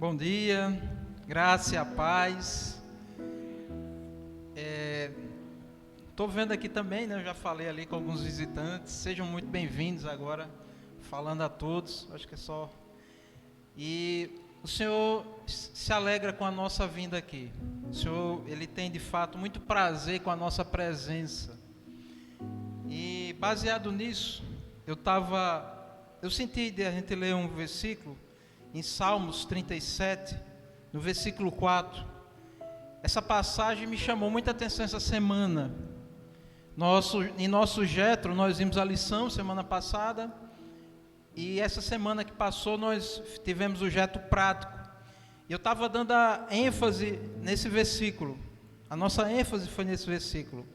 Bom dia, graça e a paz. Estou vendo aqui também, né? Eu já falei ali com alguns visitantes. Sejam muito bem-vindos agora, falando a todos. Acho que é só. E o Senhor se alegra com a nossa vinda aqui. O Senhor, Ele tem de fato muito prazer com a nossa presença. E baseado nisso, eu senti de a gente ler um versículo em Salmos 37, no versículo 4. Essa passagem me chamou muita atenção essa semana. Em nosso Jetro, nós vimos a lição semana passada, e essa semana que passou nós tivemos o Jetro prático. E eu estava dando a ênfase nesse versículo. A nossa ênfase foi nesse versículo.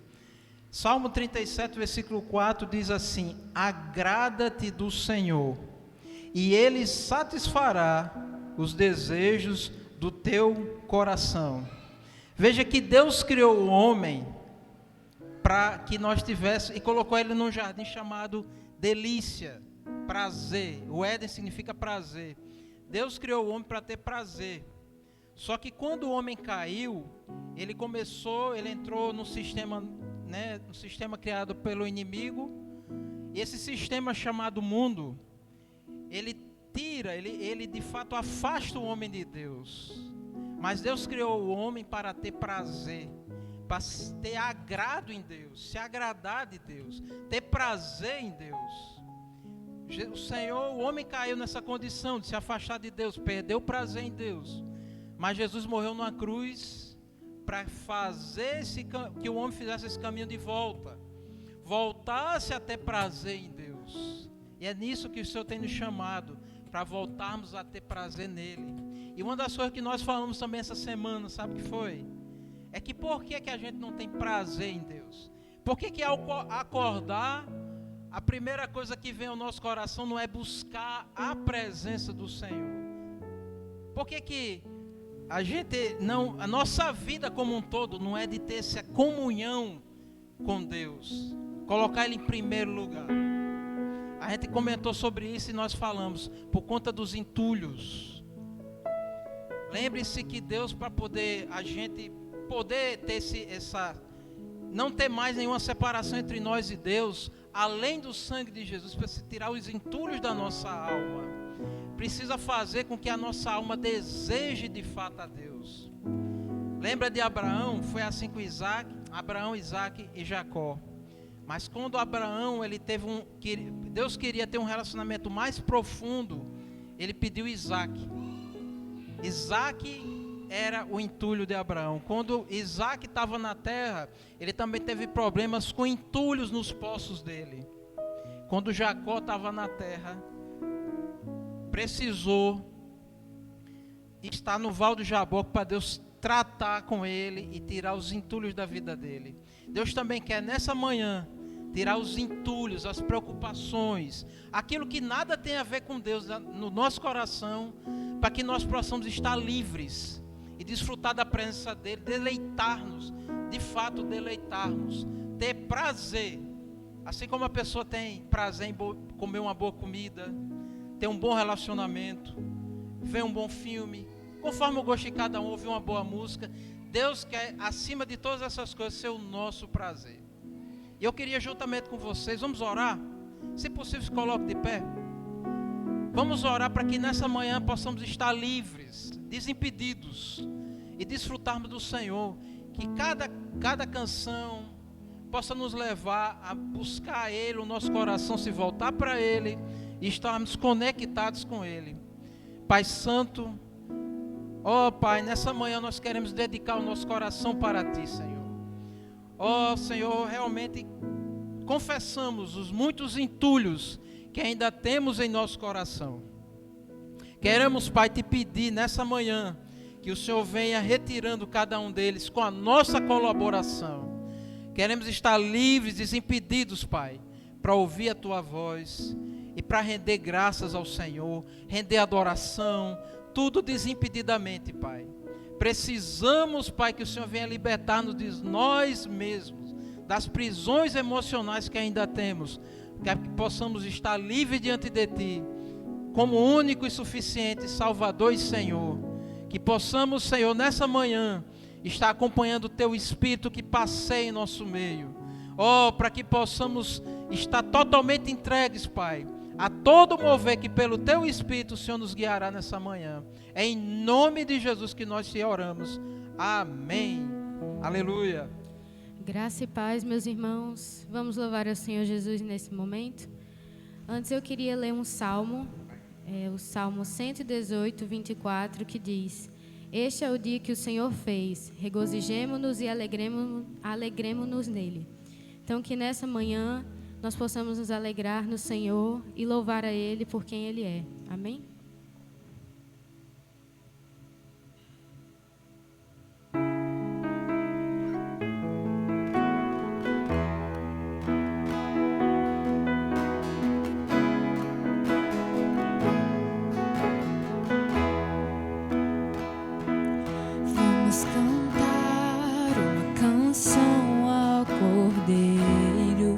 Salmo 37, versículo 4 diz assim: agrada-te do Senhor, e Ele satisfará os desejos do teu coração. Veja que Deus criou o homem para que nós tivéssemos, e colocou ele num jardim chamado delícia, prazer. O Éden significa prazer. Deus criou o homem para ter prazer. Só que quando o homem caiu, ele entrou no sistema, no sistema criado pelo inimigo. E esse sistema chamado mundo, ele de fato afasta o homem de Deus. Mas Deus criou o homem para ter prazer, para ter agrado em Deus, se agradar de Deus, ter prazer em Deus. O homem caiu nessa condição de se afastar de Deus, perdeu o prazer em Deus. Mas Jesus morreu numa cruz para fazer que o homem fizesse esse caminho de volta, voltasse a ter prazer em Deus. E é nisso que o Senhor tem nos chamado, para voltarmos a ter prazer nele. E uma das coisas que nós falamos também essa semana, sabe o que foi? É que por que a gente não tem prazer em Deus? Por que ao acordar, a primeira coisa que vem ao nosso coração não é buscar a presença do Senhor? Por que a nossa vida como um todo não é de ter essa comunhão com Deus, colocar Ele em primeiro lugar? A gente comentou sobre isso e nós falamos, por conta dos entulhos. Lembre-se que Deus, para a gente poder ter não ter mais nenhuma separação entre nós e Deus, além do sangue de Jesus, para se tirar os entulhos da nossa alma, precisa fazer com que a nossa alma deseje de fato a Deus. Lembra de Abraão? Foi assim com Abraão, Isaac e Jacó. Mas quando Abraão, Deus queria ter um relacionamento mais profundo, ele pediu Isaac. Isaac era o entulho de Abraão. Quando Isaac estava na terra, ele também teve problemas com entulhos nos poços dele. Quando Jacó estava na terra, precisou estar no Val do Jaboque para Deus tratar com ele e tirar os entulhos da vida dele. Deus também quer nessa manhã tirar os entulhos, as preocupações, aquilo que nada tem a ver com Deus no nosso coração, para que nós possamos estar livres e desfrutar da presença dele, deleitar-nos, de fato deleitar-nos, ter prazer, assim como a pessoa tem prazer em comer uma boa comida, ter um bom relacionamento, ver um bom filme, conforme o gosto de cada um, ouvir uma boa música. Deus quer, acima de todas essas coisas, ser o nosso prazer. E eu queria juntamente com vocês, vamos orar? Se possível, se coloque de pé. Vamos orar para que nessa manhã possamos estar livres, desimpedidos e desfrutarmos do Senhor. Que cada canção possa nos levar a buscar Ele, o nosso coração se voltar para Ele e estarmos conectados com Ele. Pai Santo, ó Pai, nessa manhã nós queremos dedicar o nosso coração para Ti, Senhor. Ó Senhor, realmente confessamos os muitos entulhos que ainda temos em nosso coração. Queremos, Pai, te pedir nessa manhã que o Senhor venha retirando cada um deles com a nossa colaboração. Queremos estar livres, desimpedidos, Pai, para ouvir a Tua voz e para render graças ao Senhor, render adoração, tudo desimpedidamente, Pai. Precisamos, Pai, que o Senhor venha libertar-nos de nós mesmos, das prisões emocionais que ainda temos, que possamos estar livres diante de Ti, como único e suficiente Salvador e Senhor. Que possamos, Senhor, nessa manhã, estar acompanhando o Teu Espírito que passeia em nosso meio. Oh, para que possamos estar totalmente entregues, Pai, a todo mover que pelo Teu Espírito o Senhor nos guiará nessa manhã. É em nome de Jesus que nós te oramos. Amém. Aleluia. Graça e paz, meus irmãos. Vamos louvar ao Senhor Jesus nesse momento. Antes eu queria ler um salmo, o Salmo 118, 24, que diz: Este é o dia que o Senhor fez, regozijemo-nos e alegremo-nos nele. Então que nessa manhã nós possamos nos alegrar no Senhor e louvar a Ele por quem Ele é. Amém? Vamos cantar uma canção ao Cordeiro.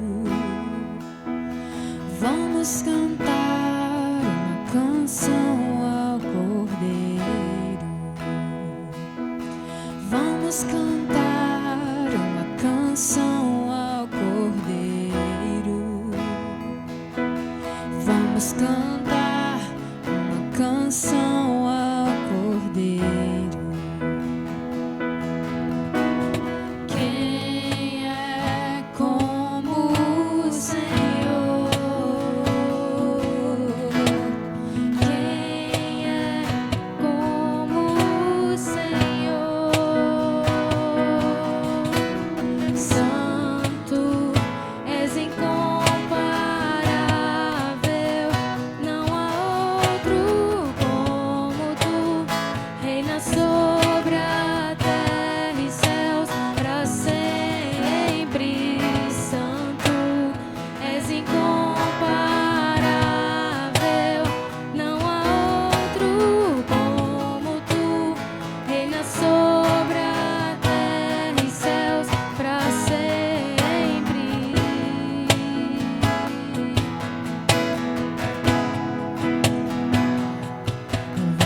Vamos cantar uma canção ao Cordeiro. Vamos cantar uma canção ao Cordeiro. Vamos cantar uma canção ao Cordeiro. Quem é como o Senhor? Quem é como o Senhor? Santo és incomparável, não há outro como tu. Reina sobre a terra e céus para sempre. Santo és incomparável, não há outro como tu. Reina sobre a terra e céus para sempre.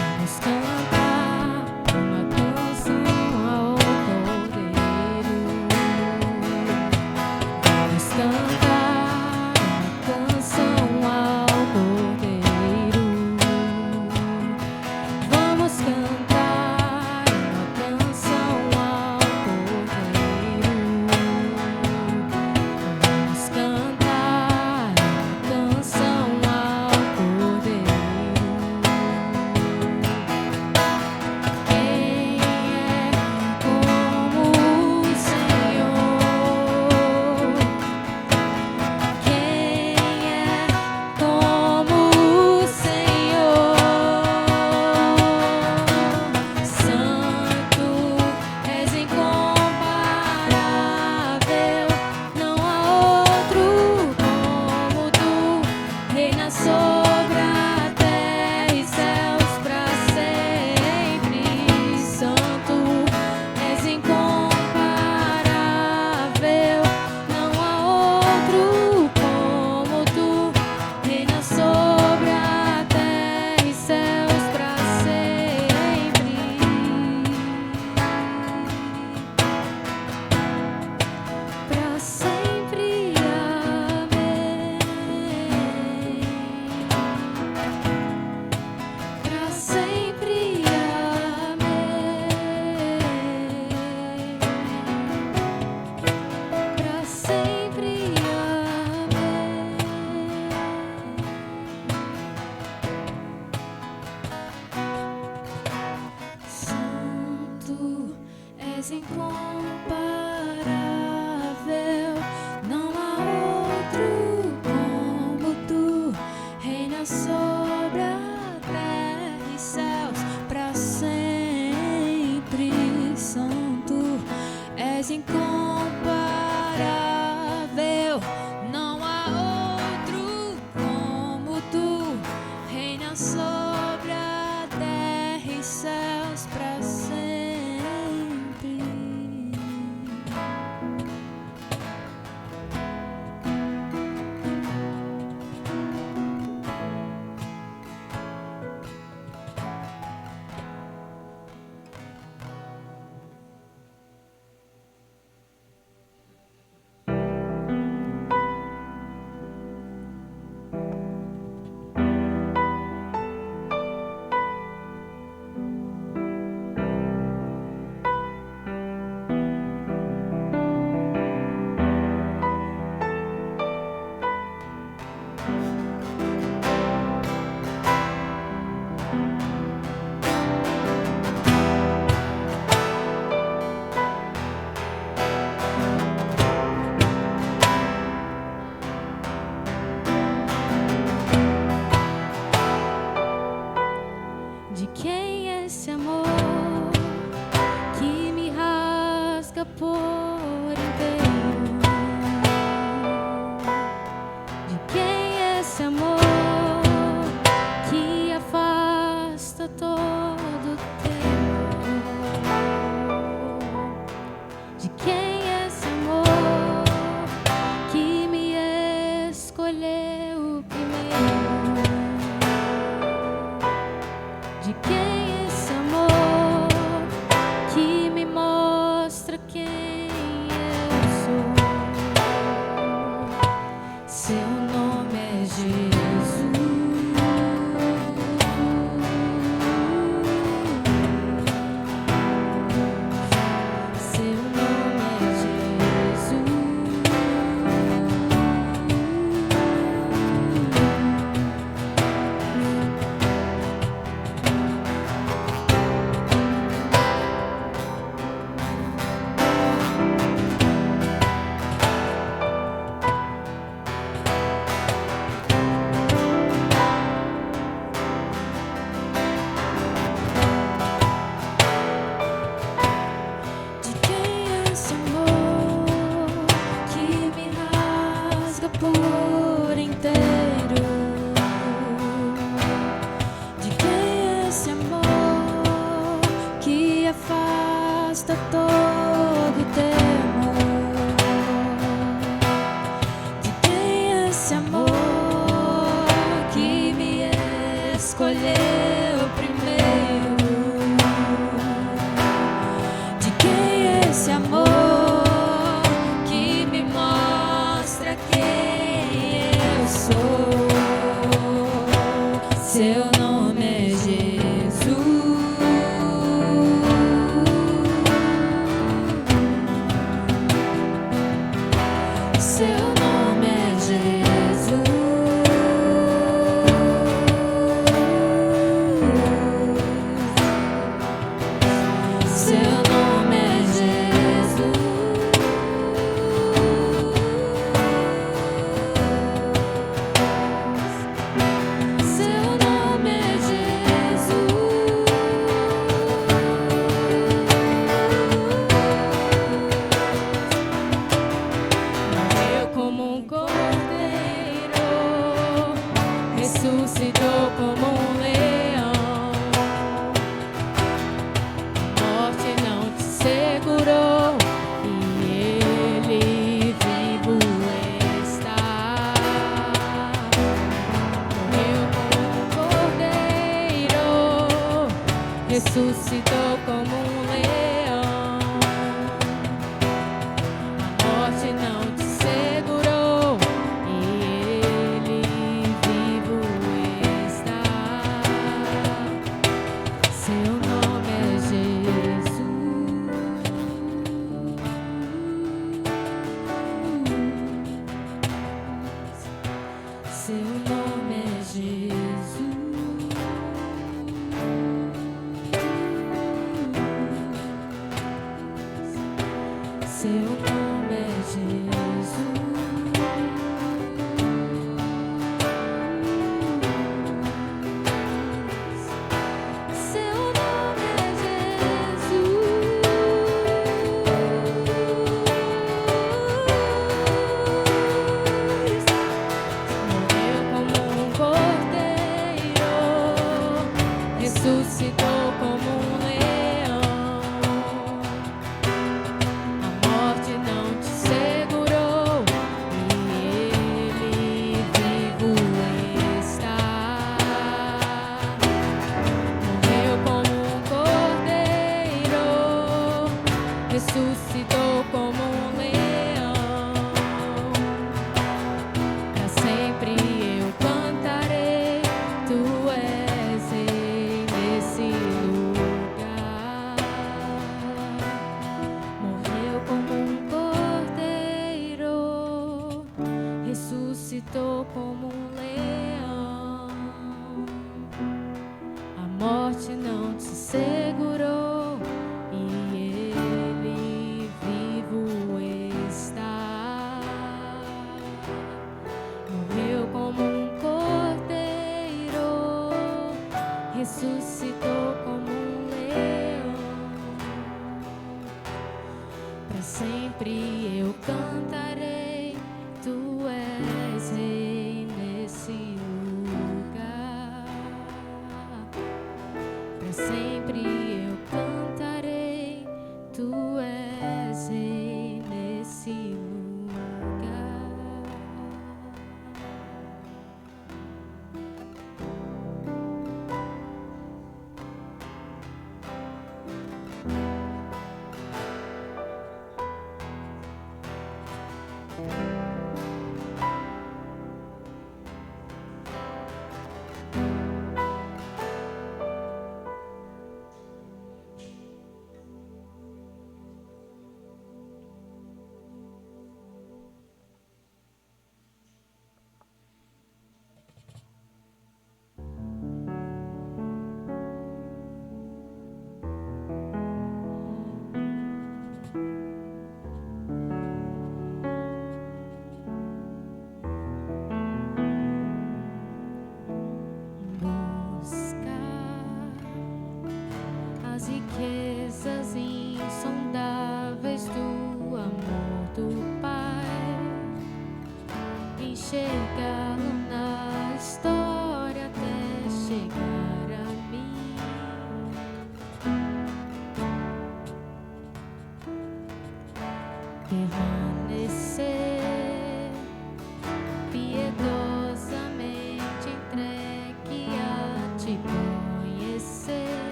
Vamos cantar uma canção ao Cordeiro. Vamos cantar uma canção ao Cordeiro. Vamos cantar uma canção ao Cordeiro. Vamos cantar uma canção ao Cordeiro. Quem é como o Senhor? Quem é como o Senhor? Santo és incomparável, não há outro como tu. Reina sobre a terra e céus para sempre. Santo és incomparável, não há outro como tu. Reina sobre a terra e céus para sempre. Para sempre, amém. Para sempre, amém. Para sempre, amém. Santo és incomparável, não há outro como tu. Reina sobre a terra e céus para sempre. Santo és incomparável, não há outro como tu. Reina sobre a terra e céus para sempre. De quem é esse amor que me rasga por inteiro? De quem é esse amor que afasta todo temor? De quem é esse amor que me escolheu primeiro? De quem é esse amor que me mostra quem eu sou? Seu nome é Jesus. Seu nome é Jesus. De quem é esse amor que me rasga por inteiro? De quem é esse amor que afasta todo temor? De quem é esse amor que me escolheu primeiro? De quem é esse amor que me mostra quem eu sou? Seu nome é Jesus. Seu nome é Jesus. Seu nome é Jesus. Seu nome é Jesus. Morreu como um cordeiro, ressuscitou como um leão. Morte não te segurou e ele vivo está. Morreu como um cordeiro, ressuscitou como um leão. A morte não te segurou e ele vivo está. Seu nome é Jesus. Seu nome é Jesus. Seu nome é Jesus. Seu nome é Jesus. Morreu como um cordeiro, ressuscitou como um leão. A morte não te segurou e ele vivo está. Morreu como um cordeiro, ressuscitou como um leão. Pra sempre eu cantarei, tu és rei nesse lugar. Morreu como um cordeiro, ressuscitou como um leão. A morte não te segurou e ele vivo está. Morreu como um cordeiro, ressuscitou como um leão. Para sempre eu cantarei, tu és rei nesse lugar. Para sempre eu cantarei, tu és rei nesse lugar.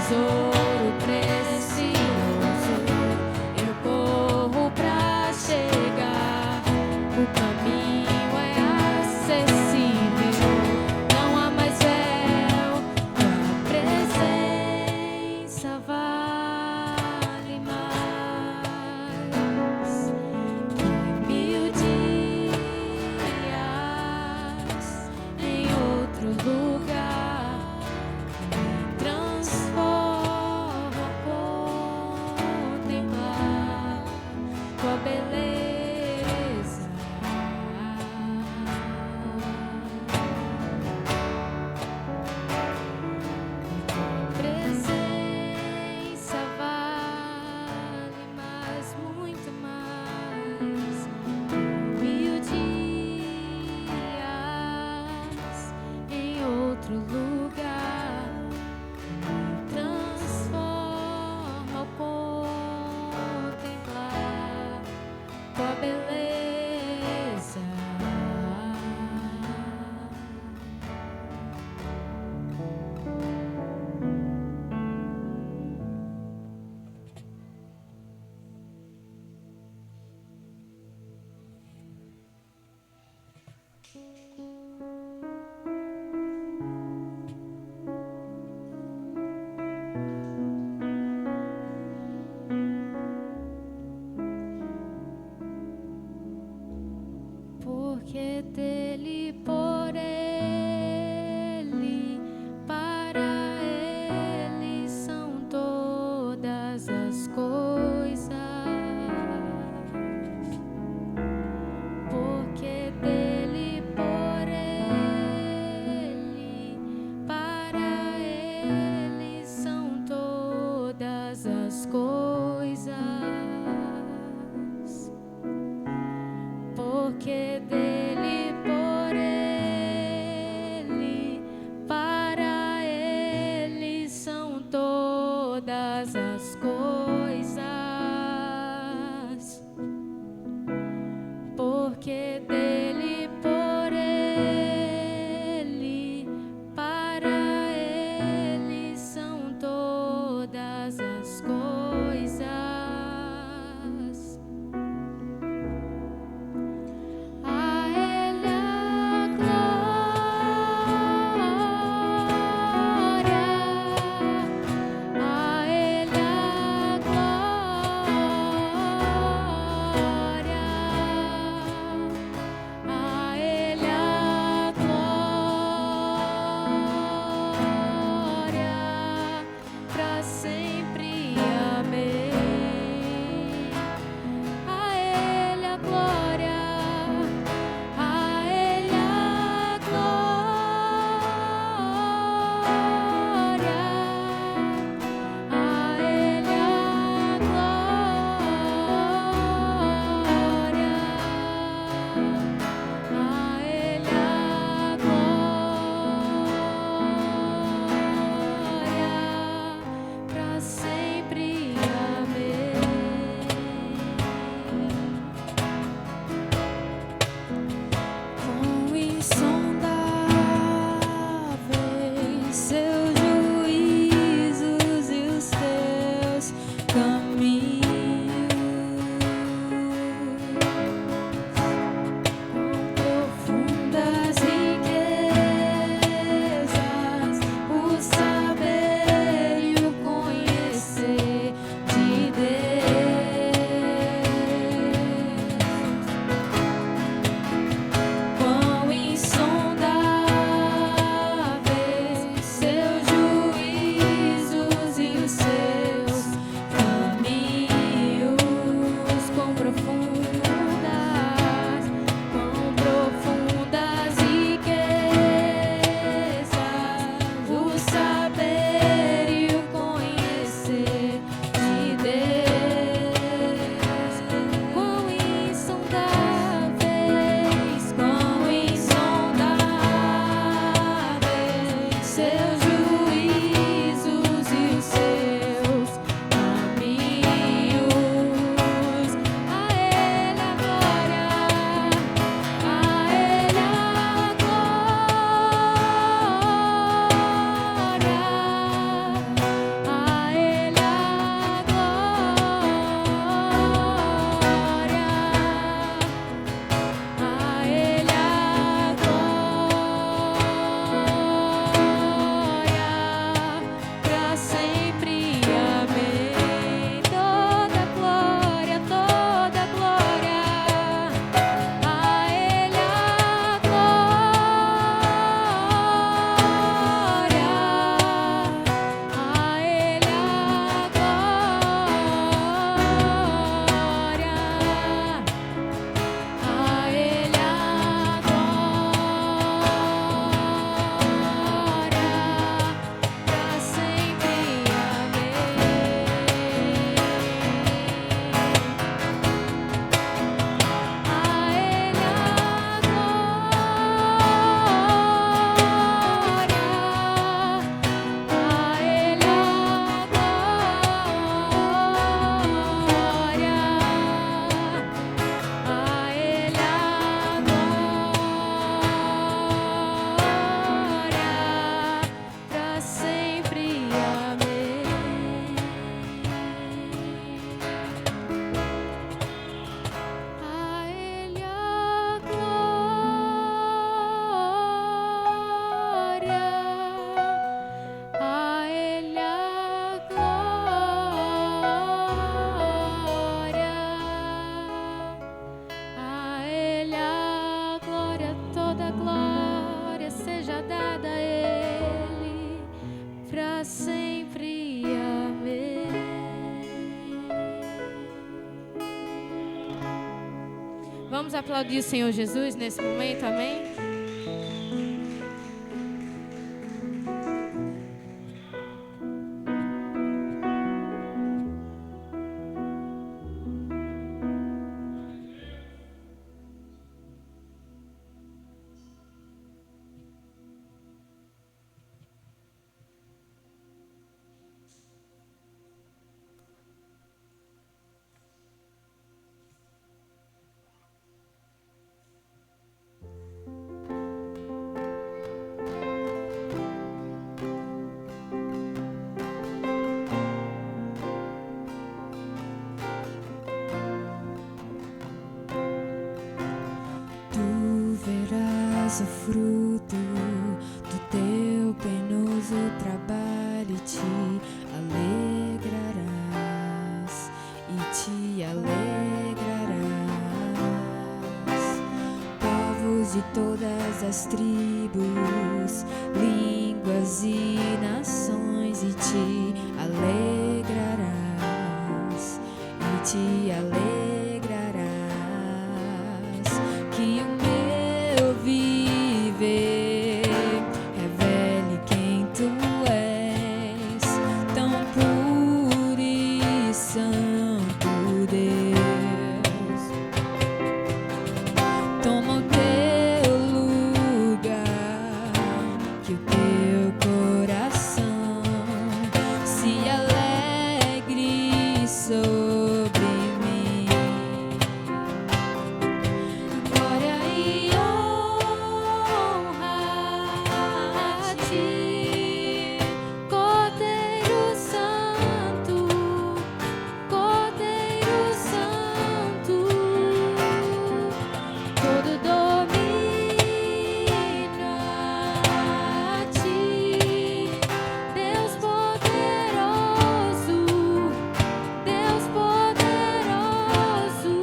tesouro precioso. Eu corro pra chegar. O caminho é acessível. Não há mais véu. Tua presença vale mais que 1000 dias em outro lugar. Me transforma ao contemplar tua beleza. Presença vale mais, muito mais que 1000 dias em outro lugar. Me transforma ao contemplar tua beleza. Porque dele, por ele, para ele são todas as coisas. Porque dele, por ele, para ele são todas as coisas. Porque dele, por ele, para ele são todas as coisas. Porque dele, por ele, para ele são todas as coisas. A ele a glória, a ele a glória, a ele a glória, pra sempre. Amém. A ele a glória. A ele a glória, a ele a glória, a ele a glória, pra sempre. Amém. Quão insondáveis seus juízos e os teus caminhos, quão profundas riquezas o saber e o conhecer de Deus. Quão insondáveis seus sempre. Amém. Vamos aplaudir o Senhor Jesus nesse momento, amém? Tu verás o fruto do teu penoso trabalho e te alegrarás, e te alegrarás. Povos de todas as tribos, línguas e nações, e te alegrarás, e te alegrarás. Que o meu viver revele quem tu és, tão puro e santo Deus. Toma o teu lugar, que o teu coração se alegre sobre mim. Glória e honra a ti, Cordeiro Santo, Cordeiro Santo. Todo domínio a ti, Deus poderoso, Deus poderoso.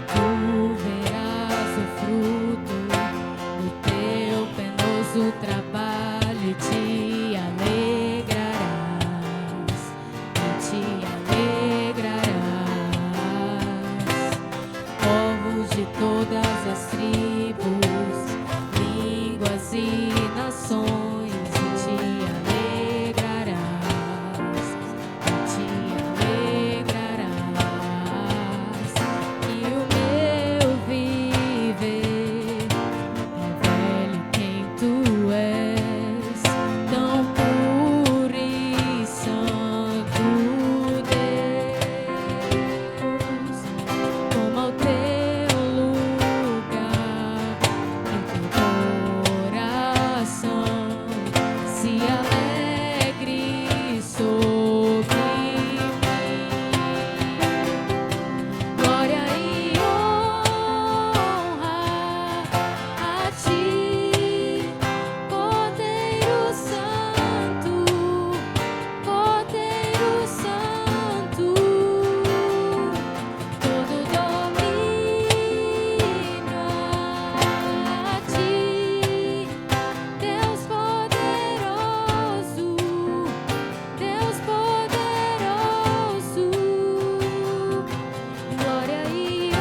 Tu verás o fruto do teu penoso trabalho e te alegrarás, e te alegrarás. Povos de todas as tribos, línguas e nações, e te alegrarás, e te alegrarás. Que o meu viver revele quem tu és, tão puro e santo Deus. Toma o teu lugar, que o teu coração se alegre sobre mim. Glória e honra a ti, Cordeiro Santo, Cordeiro Santo. Todo domínio a ti, Deus poderoso, Deus poderoso. Glória e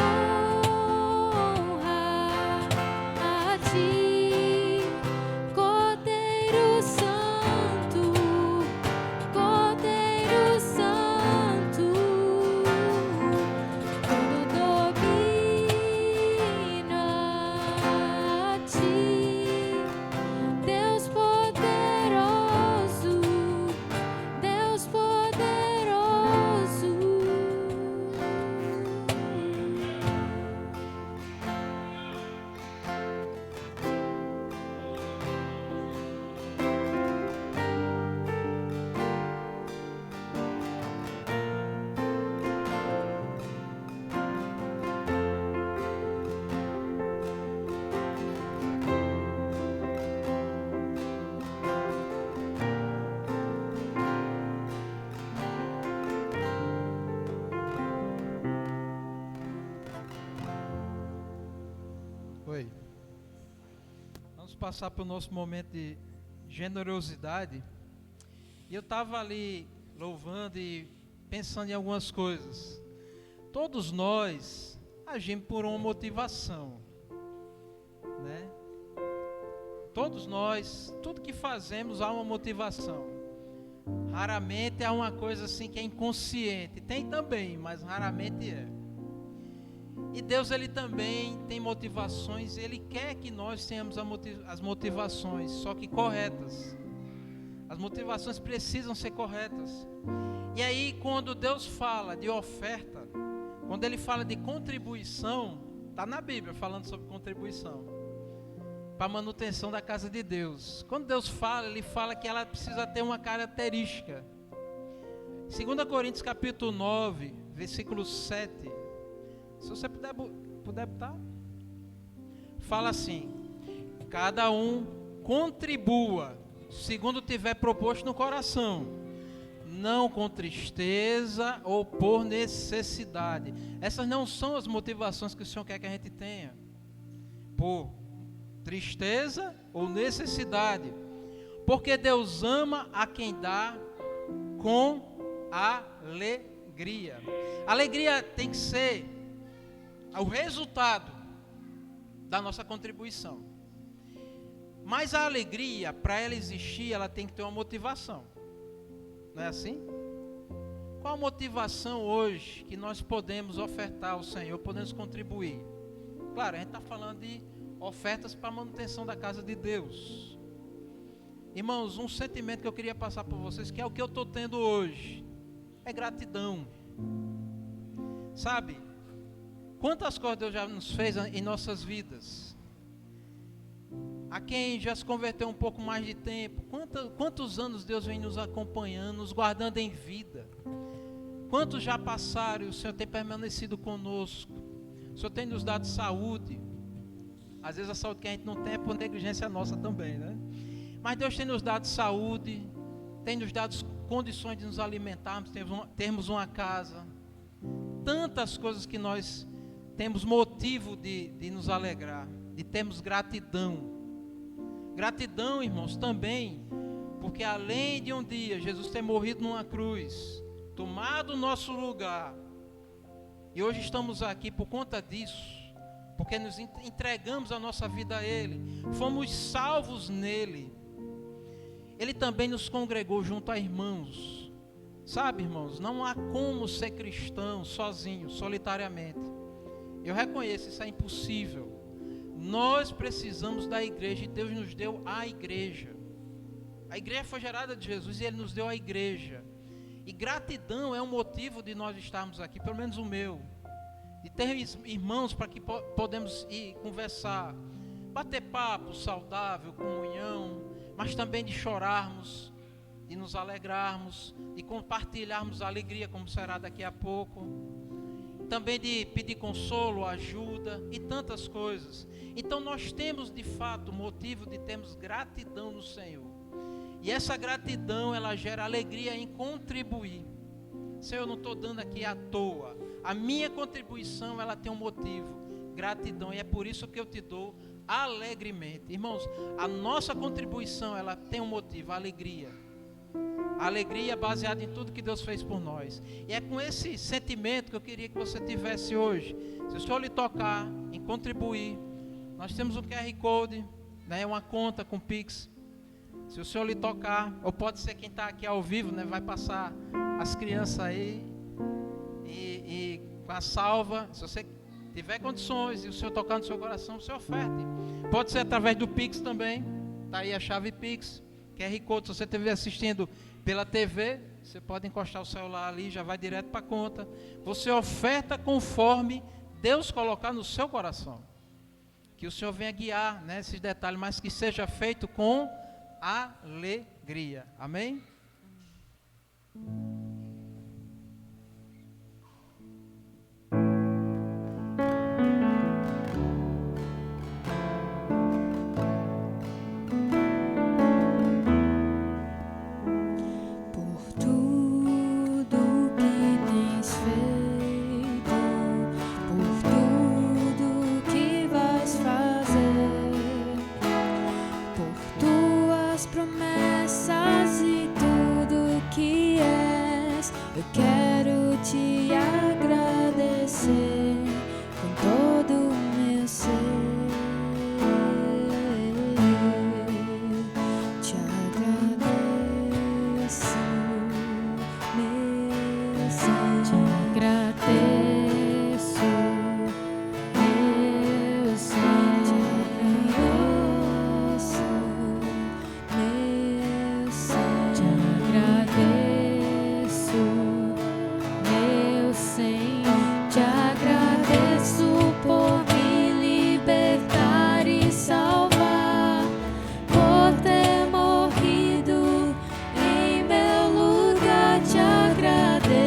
honra a ti, Cordeiro Santo, Cordeiro Santo. Todo domínio a ti, Deus poderoso, Deus poderoso. Oi. Vamos passar para o nosso momento de generosidade. E eu estava ali louvando e pensando em algumas coisas. Todos nós agimos por uma motivação, né? Todos nós, tudo que fazemos há uma motivação. Raramente é uma coisa assim que é inconsciente. Tem também, mas raramente é. E Deus, Ele também tem motivações. Ele quer que nós tenhamos as motivações, só que corretas. As motivações precisam ser corretas. E aí, quando Deus fala de oferta, quando Ele fala de contribuição, está na Bíblia falando sobre contribuição, para a manutenção da casa de Deus. Quando Deus fala, Ele fala que ela precisa ter uma característica. 2 Coríntios capítulo 9, versículo 7. Se você puder botar. Fala assim: cada um contribua segundo tiver proposto no coração, não com tristeza ou por necessidade. Essas não são as motivações que o Senhor quer que a gente tenha, por tristeza ou necessidade, porque Deus ama a quem dá com alegria. Alegria tem que ser o resultado da nossa contribuição. Mas a alegria, para ela existir, ela tem que ter uma motivação. Não é assim? Qual a motivação hoje que nós podemos ofertar ao Senhor, podemos contribuir? Claro, a gente está falando de ofertas para a manutenção da casa de Deus. Irmãos, um sentimento que eu queria passar para vocês, que é o que eu estou tendo hoje, é gratidão. Sabe, quantas coisas Deus já nos fez em nossas vidas? A quem já se converteu um pouco mais de tempo, quantos anos Deus vem nos acompanhando, nos guardando em vida? Quantos já passaram e o Senhor tem permanecido conosco? O Senhor tem nos dado saúde. Às vezes a saúde que a gente não tem é por negligência nossa também, né? Mas Deus tem nos dado saúde, tem nos dado condições de nos alimentarmos, termos uma casa. Tantas coisas que nós temos motivo de nos alegrar, de termos gratidão. Gratidão, irmãos, também, porque além de um dia Jesus ter morrido numa cruz, tomado o nosso lugar, e hoje estamos aqui por conta disso, porque nos entregamos a nossa vida a Ele, fomos salvos nele. Ele também nos congregou junto a irmãos. Sabe, irmãos, não há como ser cristão sozinho, solitariamente. Eu reconheço, isso é impossível. Nós precisamos da igreja e Deus nos deu a igreja. A igreja foi gerada de Jesus e Ele nos deu a igreja. E gratidão é um motivo de nós estarmos aqui, pelo menos o meu. De ter irmãos para que podemos ir conversar, bater papo saudável, comunhão, mas também de chorarmos, de nos alegrarmos, de compartilharmos a alegria, como será daqui a pouco. Também de pedir consolo, ajuda e tantas coisas. Então nós temos de fato motivo de termos gratidão no Senhor. E essa gratidão, ela gera alegria em contribuir. Senhor, eu não estou dando aqui à toa. A minha contribuição, ela tem um motivo, gratidão. E é por isso que eu te dou alegremente. Irmãos, a nossa contribuição, ela tem um motivo, a alegria. A alegria baseada em tudo que Deus fez por nós. E é com esse sentimento que eu queria que você tivesse hoje. Se o Senhor lhe tocar em contribuir, nós temos um QR Code, né, uma conta com Pix. Se o Senhor lhe tocar, ou pode ser quem está aqui ao vivo, né, vai passar as crianças aí e com a salva. Se você tiver condições e o Senhor tocar no seu coração, você oferte. Pode ser através do Pix também. Está aí a chave Pix. QR Code, se você estiver assistindo pela TV, você pode encostar o celular ali, já vai direto para a conta. Você oferta conforme Deus colocar no seu coração. Que o Senhor venha guiar, né, esses detalhes, mas que seja feito com alegria. Amém? Tua tuas promessas e tudo que és. Eu quero te agradecer com todo o meu ser. Te agradeço, meu Senhor. Te agradeço, meu Senhor. Te agradeço, meu Senhor. Te agradeço por me libertar e salvar, por ter morrido em meu lugar. Te agradeço,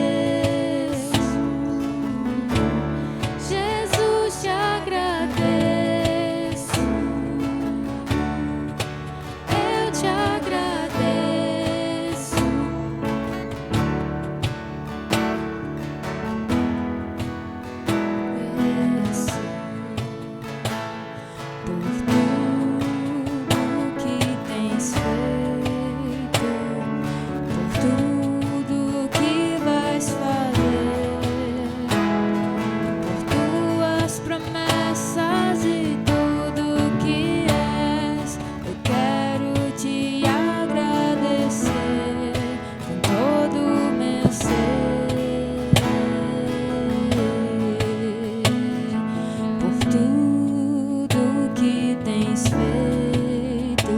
Jesus, te agradeço. Eu te agradeço. Por tudo que tens feito, por tudo que vais fazer, por tuas promessas e tudo que és. Eu quero te agradecer com todo o meu ser. Por tudo que tens feito,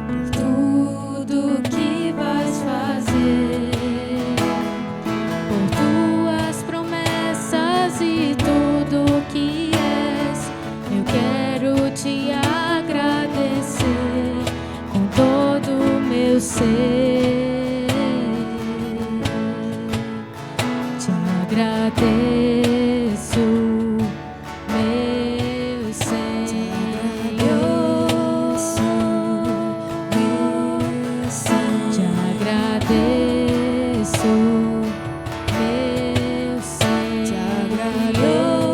por tudo que vais fazer, por tuas promessas e tudo que és. Eu quero te agradecer com todo o meu ser. Te agradeço, meu Senhor. Te agradeço, meu Senhor. Te agradeço,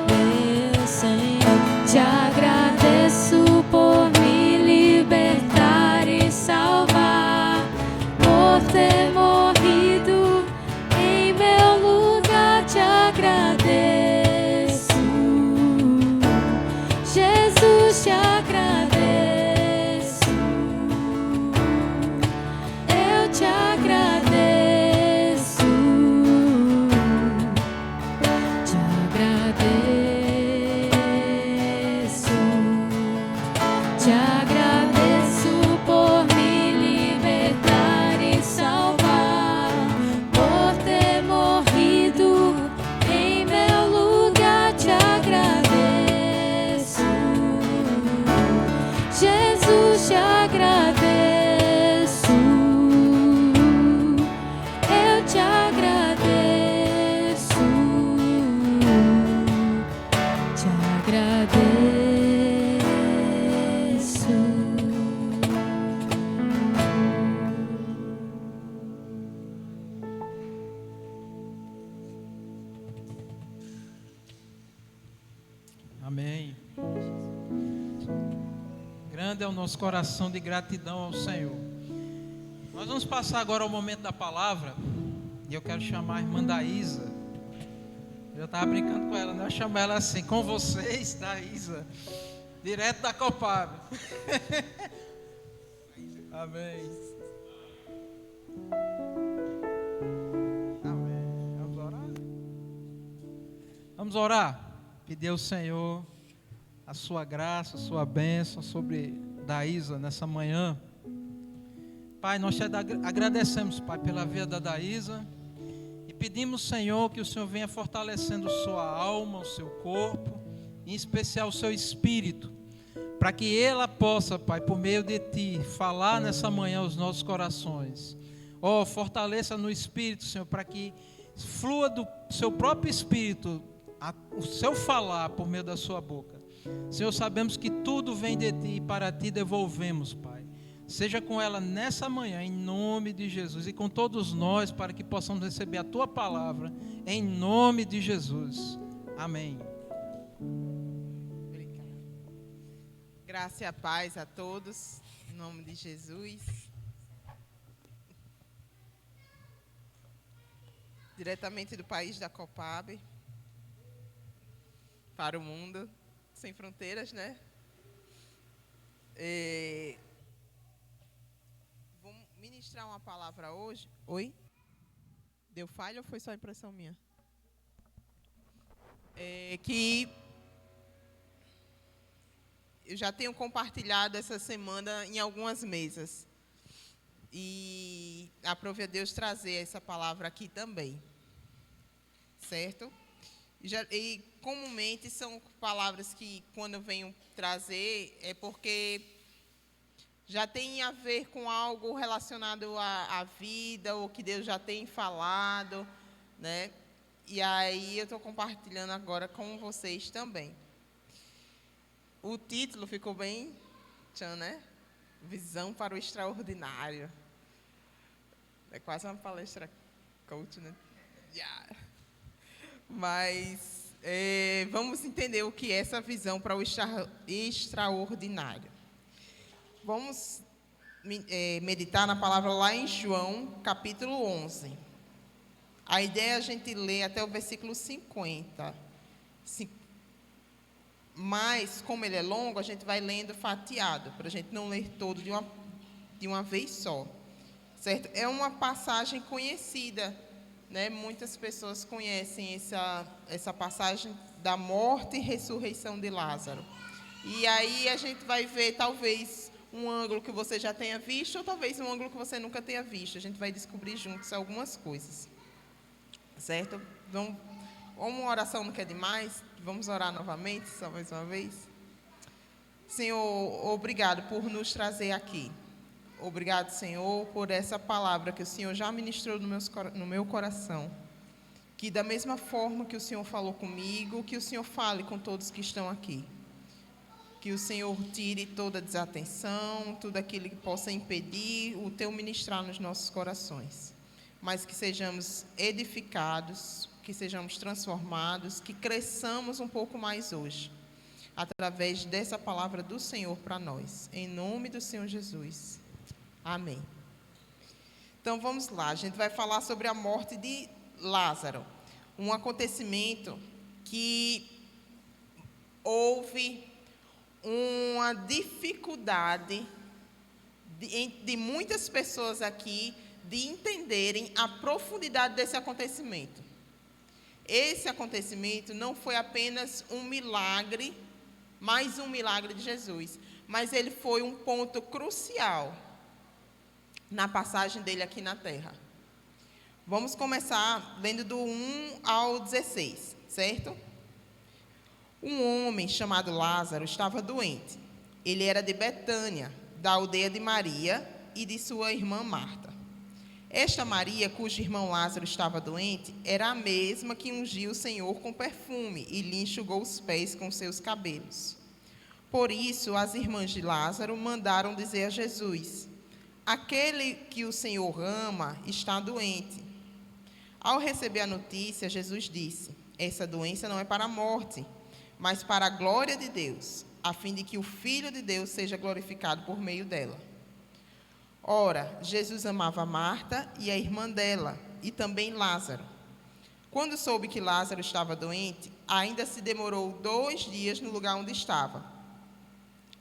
meu Senhor. Te agradeço por me libertar e salvar, por ter morrido em meu lugar. Te agradeço, Jesus, te agradeço. Eu te agradeço, te agradeço, te agradeço por me libertar e salvar, por ter morrido em meu lugar. Te agradeço, Jesus, te agradeço. Eu te agradeço, te agradeço. Amém. Grande é o nosso coração de gratidão ao Senhor. Nós vamos passar agora ao momento da palavra. E eu quero chamar a irmã Daísa. Eu estava brincando com ela, né? Eu chamo ela assim: com vocês, Daísa, direto da Copab. Amém. Amém. Vamos orar? Vamos orar. Pedir ao Senhor a sua graça, a sua bênção sobre Daísa nessa manhã. Pai, nós te agradecemos, Pai, pela vida da Daísa. E pedimos, Senhor, que o Senhor venha fortalecendo sua alma, o seu corpo, em especial o seu espírito, para que ela possa, Pai, por meio de Ti, falar nessa manhã aos nossos corações. Fortaleça no espírito, Senhor, para que flua do seu próprio espírito o seu falar por meio da sua boca. Senhor, sabemos que tudo vem de Ti e para Ti devolvemos, Pai. Seja com ela nessa manhã, em nome de Jesus, e com todos nós, para que possamos receber a Tua palavra, em nome de Jesus. Amém. Graça e a paz a todos, em nome de Jesus. Diretamente do país da Copab, para o mundo, sem fronteiras, né? Vou ministrar uma palavra hoje. Oi? Deu falha ou foi só impressão minha? Que eu já tenho compartilhado essa semana em algumas mesas. E aprove a Deus trazer essa palavra aqui também. Certo? E comumente são palavras que, quando eu venho trazer, é porque já tem a ver com algo relacionado à vida, ou que Deus já tem falado, né? E aí eu estou compartilhando agora com vocês também. O título ficou bem tchan, né? Visão para o extraordinário. É quase uma palestra coach, né? Yeah. Mas vamos entender o que é essa visão para o extraordinário. Vamos meditar na palavra lá em João, capítulo 11. A ideia é a gente ler até o versículo 50. Mas, como ele é longo, a gente vai lendo fatiado, para a gente não ler todo de uma vez só. Certo? É uma passagem conhecida, né? Muitas pessoas conhecem essa passagem da morte e ressurreição de Lázaro. E aí a gente vai ver, talvez, um ângulo que você já tenha visto, ou talvez um ângulo que você nunca tenha visto. A gente vai descobrir juntos algumas coisas. Certo? Uma oração não quer demais? Vamos orar novamente, só mais uma vez? Senhor, obrigado por nos trazer aqui. Obrigado, Senhor, por essa palavra que o Senhor já ministrou no meu coração. Que da mesma forma que o Senhor falou comigo, que o Senhor fale com todos que estão aqui. Que o Senhor tire toda desatenção, tudo aquilo que possa impedir o teu ministrar nos nossos corações. Mas que sejamos edificados, que sejamos transformados, que cresçamos um pouco mais hoje, através dessa palavra do Senhor para nós. Em nome do Senhor Jesus. Amém. Então vamos lá, a gente vai falar sobre a morte de Lázaro. Um acontecimento que houve uma dificuldade de muitas pessoas aqui de entenderem a profundidade desse acontecimento. Esse acontecimento não foi apenas um milagre, mais um milagre de Jesus, mas ele foi um ponto crucial na passagem dele aqui na terra. Vamos começar lendo do 1 ao 16, certo? Um homem chamado Lázaro estava doente. Ele era de Betânia, da aldeia de Maria e de sua irmã Marta. Esta Maria, cujo irmão Lázaro estava doente, era a mesma que ungiu o Senhor com perfume e lhe enxugou os pés com seus cabelos. Por isso, as irmãs de Lázaro mandaram dizer a Jesus: aquele que o Senhor ama está doente. Ao receber a notícia, Jesus disse: essa doença não é para a morte, mas para a glória de Deus, a fim de que o Filho de Deus seja glorificado por meio dela. Ora, Jesus amava Marta e a irmã dela, e também Lázaro. Quando soube que Lázaro estava doente, ainda se demorou 2 dias no lugar onde estava.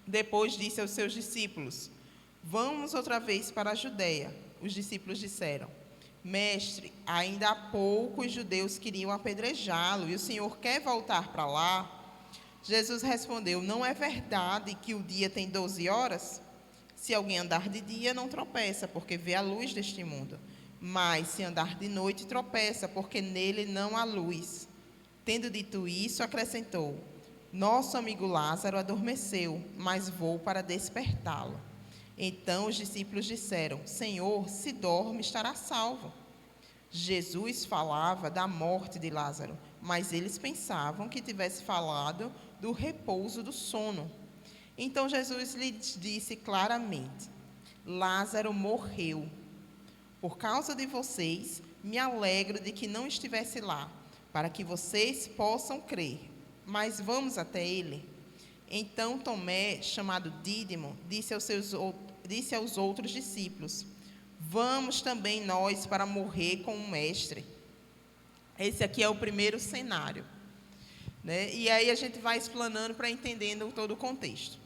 Depois disse aos seus discípulos: vamos outra vez para a Judeia. Os discípulos disseram: mestre, ainda há pouco os judeus queriam apedrejá-lo, e o Senhor quer voltar para lá? Jesus respondeu: não é verdade que o dia tem 12 horas? Se alguém andar de dia, não tropeça, porque vê a luz deste mundo. Mas se andar de noite, tropeça, porque nele não há luz. Tendo dito isso, acrescentou: nosso amigo Lázaro adormeceu, mas vou para despertá-lo. Então os discípulos disseram: Senhor, se dorme, estará salvo. Jesus falava da morte de Lázaro, mas eles pensavam que tivesse falado do repouso do sono. Então Jesus lhes disse claramente: Lázaro morreu. Por causa de vocês, me alegro de que não estivesse lá, para que vocês possam crer. Mas vamos até ele. Então Tomé, chamado Dídimo, disse aos outros discípulos: vamos também nós para morrer com o mestre. Esse aqui é o primeiro cenário, né? E aí a gente vai explanando para entendendo todo o contexto.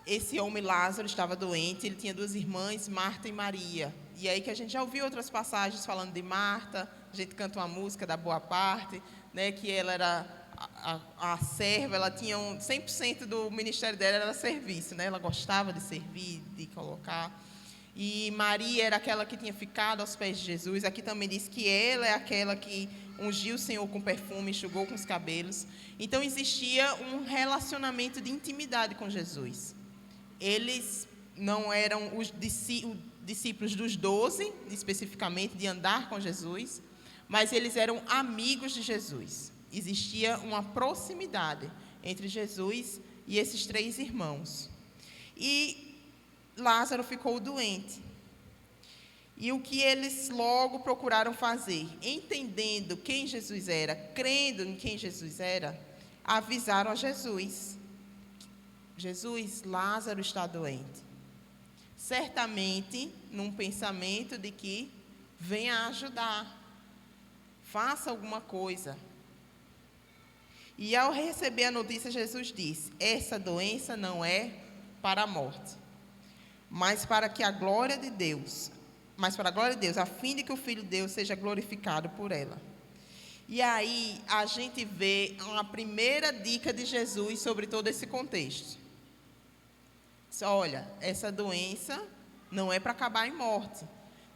Esse homem Lázaro estava doente, ele tinha 2 irmãs, Marta e Maria. E aí que a gente já ouviu outras passagens falando de Marta, a gente canta uma música da Boa Parte, né, que ela era a serva, ela tinha 100% do ministério dela era serviço, né? Ela gostava de servir, de colocar. E Maria era aquela que tinha ficado aos pés de Jesus. Aqui também diz que ela é aquela que ungiu o Senhor com perfume, enxugou com os cabelos. Então existia um relacionamento de intimidade com Jesus. Eles não eram os discípulos dos 12, especificamente, de andar com Jesus, mas eles eram amigos de Jesus. Existia uma proximidade entre Jesus e esses 3 irmãos. E Lázaro ficou doente. E o que eles logo procuraram fazer? Entendendo quem Jesus era, crendo em quem Jesus era, avisaram a Jesus: Jesus, Lázaro está doente. Certamente, num pensamento de que venha ajudar, faça alguma coisa. E ao receber a notícia, Jesus disse: essa doença não é para a morte, mas para a glória de Deus, a fim de que o Filho de Deus seja glorificado por ela. E aí a gente vê uma primeira dica de Jesus sobre todo esse contexto. Olha, essa doença não é para acabar em morte,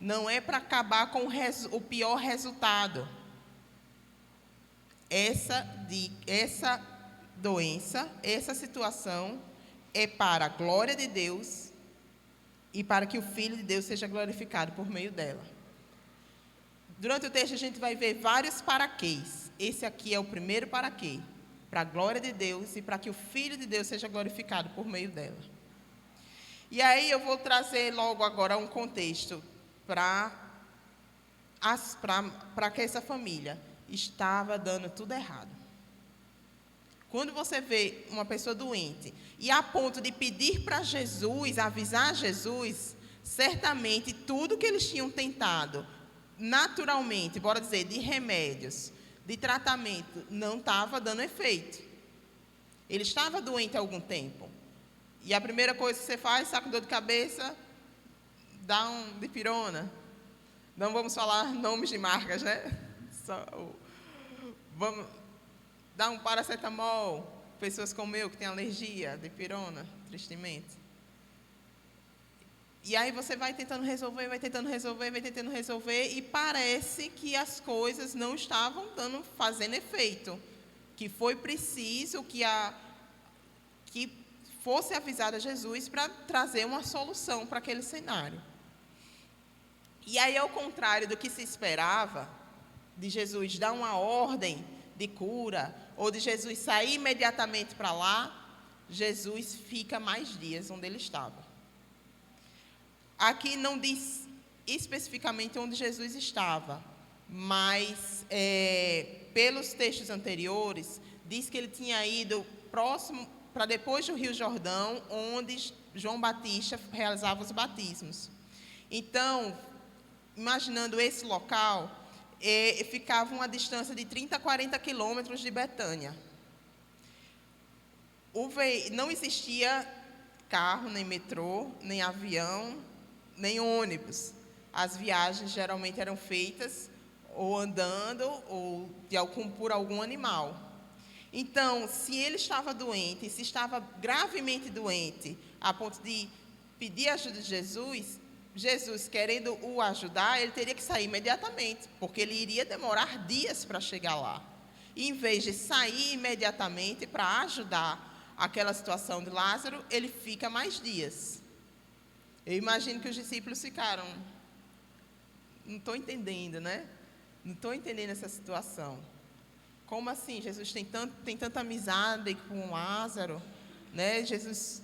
não é para acabar com o pior resultado. Essa doença, essa situação é para a glória de Deus e para que o Filho de Deus seja glorificado por meio dela. Durante o texto a gente vai ver vários paraquês. Esse aqui é o primeiro paraquê, para a glória de Deus e para que o Filho de Deus seja glorificado por meio dela. E aí eu vou trazer logo agora um contexto para que essa família estava dando tudo errado. Quando você vê uma pessoa doente e a ponto de pedir para Jesus, avisar Jesus, certamente tudo que eles tinham tentado, naturalmente, bora dizer, de remédios, de tratamento, não estava dando efeito. Ele estava doente há algum tempo. E a primeira coisa que você faz, está com dor de cabeça, dá um dipirona. Não vamos falar nomes de marcas, né? Vamos dar um paracetamol. Pessoas como eu, que têm alergia, dipirona, tristemente. E aí você vai tentando resolver, e parece que as coisas não estavam fazendo efeito. Que foi preciso que fosse avisado a Jesus para trazer uma solução para aquele cenário. E aí, ao contrário do que se esperava, de Jesus dar uma ordem de cura, ou de Jesus sair imediatamente para lá, Jesus fica mais dias onde ele estava. Aqui não diz especificamente onde Jesus estava, mas pelos textos anteriores, diz que ele tinha ido próximo, para depois do Rio Jordão, onde João Batista realizava os batismos. Então, imaginando esse local, ficava uma distância de 30 a 40 quilômetros de Betânia. Não existia carro, nem metrô, nem avião, nem ônibus. As viagens geralmente eram feitas ou andando ou por algum animal. Então, se ele estava doente, se estava gravemente doente, a ponto de pedir ajuda de Jesus, Jesus, querendo o ajudar, ele teria que sair imediatamente, porque ele iria demorar dias para chegar lá. E, em vez de sair imediatamente para ajudar aquela situação de Lázaro, ele fica mais dias. Eu imagino que os discípulos ficaram, não estou entendendo, né? Não estou entendendo essa situação. Como assim? Jesus tem tanta amizade com Lázaro, né? Jesus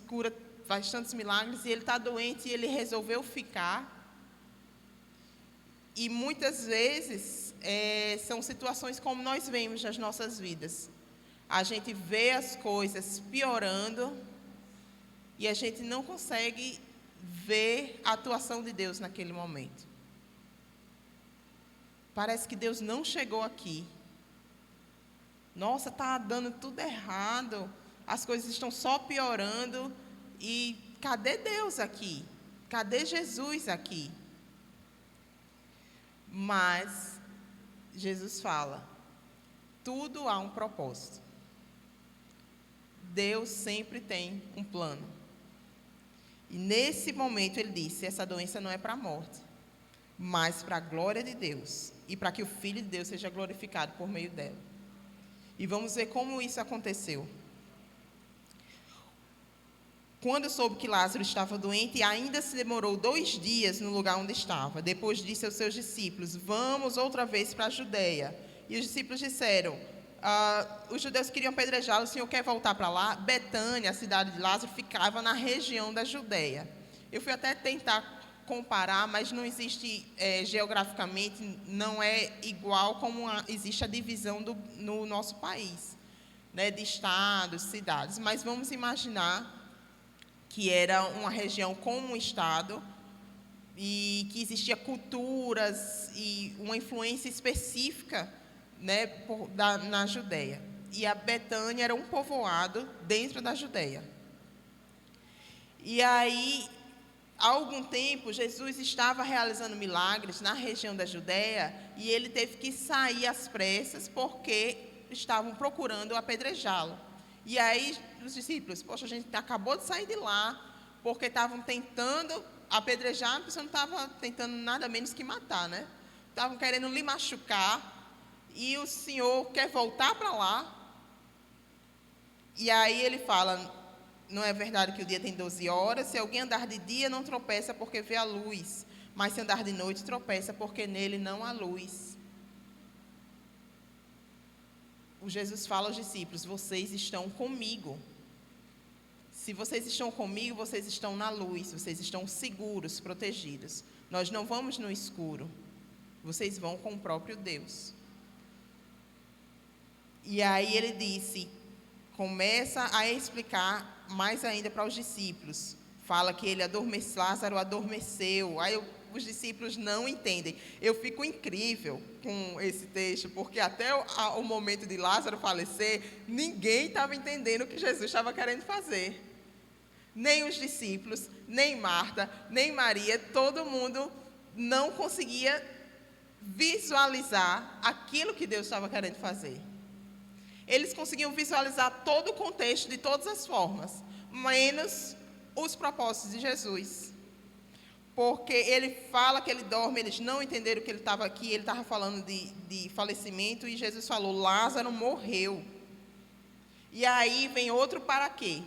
faz tantos milagres e ele está doente e ele resolveu ficar. E muitas vezes são situações como nós vemos nas nossas vidas. a gente vê as coisas piorando e a gente não consegue ver a atuação de Deus naquele momento. Parece que Deus não chegou aqui. Nossa, está dando tudo errado, as coisas estão só piorando, e cadê Deus aqui? Cadê Jesus aqui? Mas Jesus fala, tudo há um propósito. Deus sempre tem um plano. E nesse momento ele disse, essa doença não é para a morte, mas para a glória de Deus, e para que o Filho de Deus seja glorificado por meio dela. E vamos ver como isso aconteceu. Quando soube que Lázaro estava doente, ainda se demorou 2 dias no lugar onde estava. Depois disse aos seus discípulos, vamos outra vez para a Judeia. E os discípulos disseram, os judeus queriam apedrejá-lo, o Senhor quer voltar para lá? Betânia, a cidade de Lázaro, ficava na região da Judeia. Eu fui até tentar comparar, mas não existe, geograficamente, não é igual como existe a divisão no nosso país, né, de estados, cidades. Mas vamos imaginar que era uma região como um estado e que existia culturas e uma influência específica, né, na Judeia. E a Betânia era um povoado dentro da Judeia. E aí, há algum tempo, Jesus estava realizando milagres na região da Judeia e ele teve que sair às pressas porque estavam procurando apedrejá-lo. E aí os discípulos, poxa, a gente acabou de sair de lá porque estavam tentando apedrejar, a pessoa não estava tentando nada menos que matar, né? Estavam querendo lhe machucar e o Senhor quer voltar para lá. E aí ele fala, não é verdade que o dia tem 12 horas? Se alguém andar de dia, não tropeça porque vê a luz. Mas se andar de noite, tropeça porque nele não há luz. O Jesus fala aos discípulos, vocês estão comigo. Se vocês estão comigo, vocês estão na luz. Vocês estão seguros, protegidos. Nós não vamos no escuro. Vocês vão com o próprio Deus. E aí ele disse, começa a explicar mais ainda para os discípulos. Fala que ele adormeceu, Lázaro adormeceu. Aí os discípulos não entendem. Eu fico incrível com esse texto, porque até o momento de Lázaro falecer, ninguém estava entendendo o que Jesus estava querendo fazer. Nem os discípulos, nem Marta, nem Maria, todo mundo não conseguia visualizar aquilo que Deus estava querendo fazer. Eles conseguiam visualizar todo o contexto de todas as formas, menos os propósitos de Jesus. Porque ele fala que ele dorme, eles não entenderam que ele estava aqui, ele estava falando de falecimento, e Jesus falou, Lázaro morreu. E aí vem outro para quê?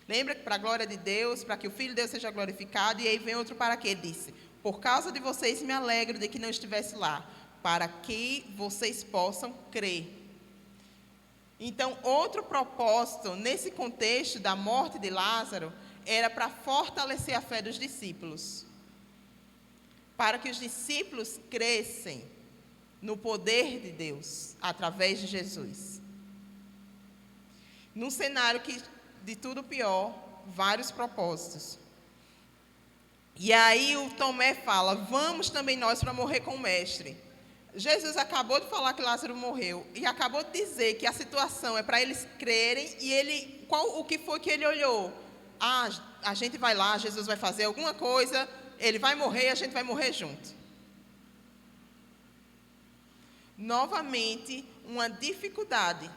Lembra que para a glória de Deus, para que o Filho de Deus seja glorificado, e aí vem outro para quê? Ele disse, por causa de vocês me alegro de que não estivesse lá, para que vocês possam crer. Então, outro propósito, nesse contexto da morte de Lázaro, era para fortalecer a fé dos discípulos. Para que os discípulos crescem no poder de Deus, através de Jesus. Num cenário de tudo pior, vários propósitos. E aí o Tomé fala, vamos também nós para morrer com o mestre. Jesus acabou de falar que Lázaro morreu e acabou de dizer que a situação é para eles crerem, e o que foi que ele olhou? A gente vai lá, Jesus vai fazer alguma coisa, ele vai morrer e a gente vai morrer junto. Novamente, uma dificuldade.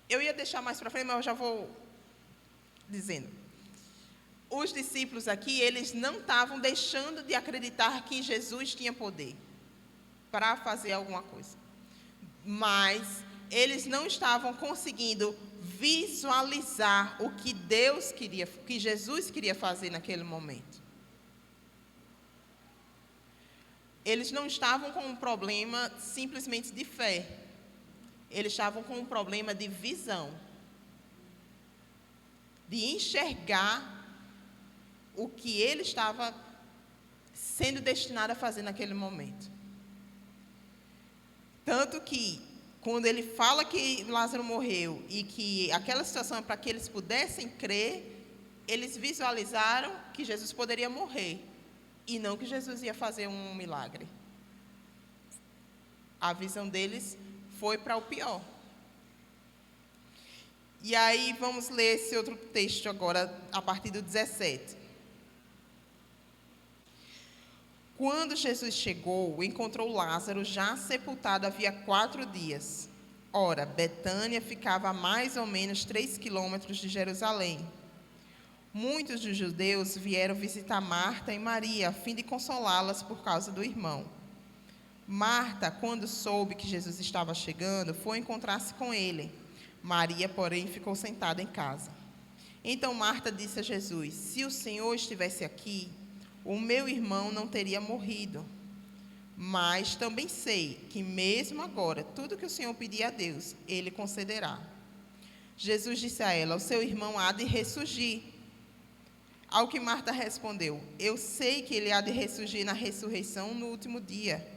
Eu ia deixar mais para frente, mas eu já vou dizendo. Os discípulos aqui, eles não estavam deixando de acreditar que Jesus tinha poder para fazer alguma coisa. Mas eles não estavam conseguindo visualizar o que Deus queria, o que Jesus queria fazer naquele momento. Eles não estavam com um problema simplesmente de fé. Eles estavam com um problema de visão. De enxergar o que ele estava sendo destinado a fazer naquele momento. Tanto que quando ele fala que Lázaro morreu e que aquela situação é para que eles pudessem crer, eles visualizaram que Jesus poderia morrer e não que Jesus ia fazer um milagre. A visão deles foi para o pior. E aí vamos ler esse outro texto agora, a partir do 17. Quando Jesus chegou, encontrou Lázaro já sepultado havia 4 dias. Ora, Betânia ficava a mais ou menos 3 quilômetros de Jerusalém. Muitos dos judeus vieram visitar Marta e Maria, a fim de consolá-las por causa do irmão. Marta, quando soube que Jesus estava chegando, foi encontrar-se com ele. Maria, porém, ficou sentada em casa. Então Marta disse a Jesus: se o Senhor estivesse aqui, o meu irmão não teria morrido. Mas também sei que mesmo agora, tudo que o Senhor pedir a Deus, Ele concederá. Jesus disse a ela: o seu irmão há de ressurgir. Ao que Marta respondeu: eu sei que ele há de ressurgir na ressurreição no último dia.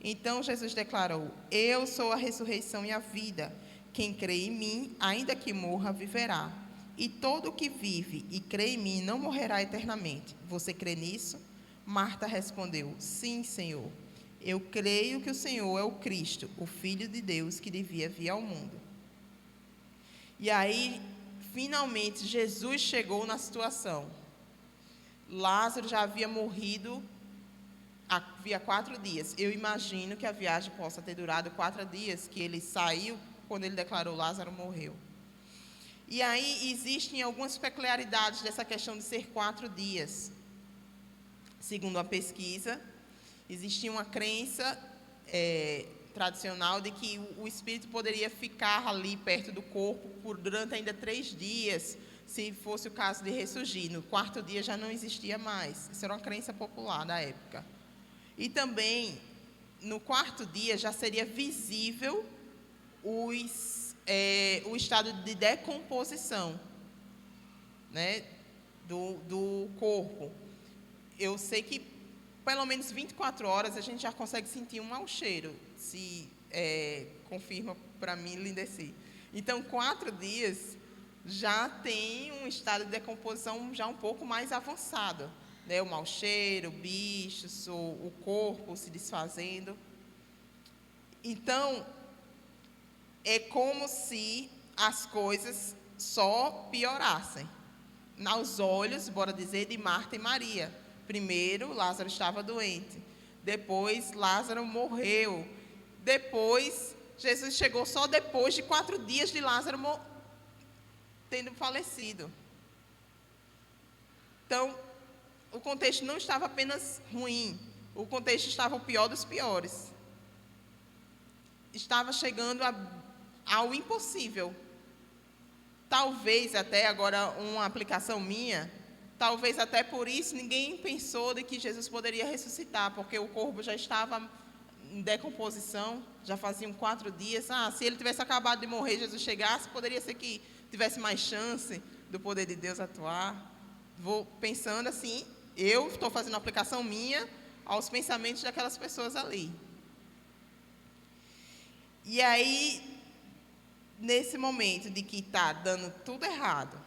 Então Jesus declarou: eu sou a ressurreição e a vida. Quem crê em mim, ainda que morra, viverá. E todo o que vive e crê em mim não morrerá eternamente. Você crê nisso? Marta respondeu: sim, Senhor. Eu creio que o Senhor é o Cristo, o Filho de Deus, que devia vir ao mundo. E aí, finalmente, Jesus chegou na situação. Lázaro já havia morrido havia 4 dias. Eu imagino que a viagem possa ter durado 4 dias, que ele saiu quando ele declarou: Lázaro morreu. E aí existem algumas peculiaridades dessa questão de ser 4 dias. Segundo a pesquisa, existia uma crença tradicional de que o espírito poderia ficar ali perto do corpo durante ainda 3 dias, se fosse o caso de ressurgir. No 4º dia já não existia mais. Isso era uma crença popular da época. E também, no 4º dia, já seria visível o estado de decomposição, né, do corpo. Eu sei que, pelo menos 24 horas, a gente já consegue sentir um mau cheiro, se confirma para mim, Lindeci. Então, 4 dias já tem um estado de decomposição já um pouco mais avançado, né? O mau cheiro, bichos, o corpo se desfazendo. Então, é como se as coisas só piorassem. Aos olhos, bora dizer, de Marta e Maria. Primeiro, Lázaro estava doente. Depois, Lázaro morreu. Depois, Jesus chegou só depois de 4 dias de Lázaro tendo falecido. Então, o contexto não estava apenas ruim. O contexto estava o pior dos piores. Estava chegando ao impossível. Talvez até, agora uma aplicação minha, talvez até por isso ninguém pensou de que Jesus poderia ressuscitar, porque o corpo já estava em decomposição, já faziam 4 dias. Se ele tivesse acabado de morrer, Jesus chegasse, poderia ser que tivesse mais chance do poder de Deus atuar. Vou pensando assim, eu estou fazendo uma aplicação minha aos pensamentos daquelas pessoas ali. E aí, nesse momento de que está dando tudo errado,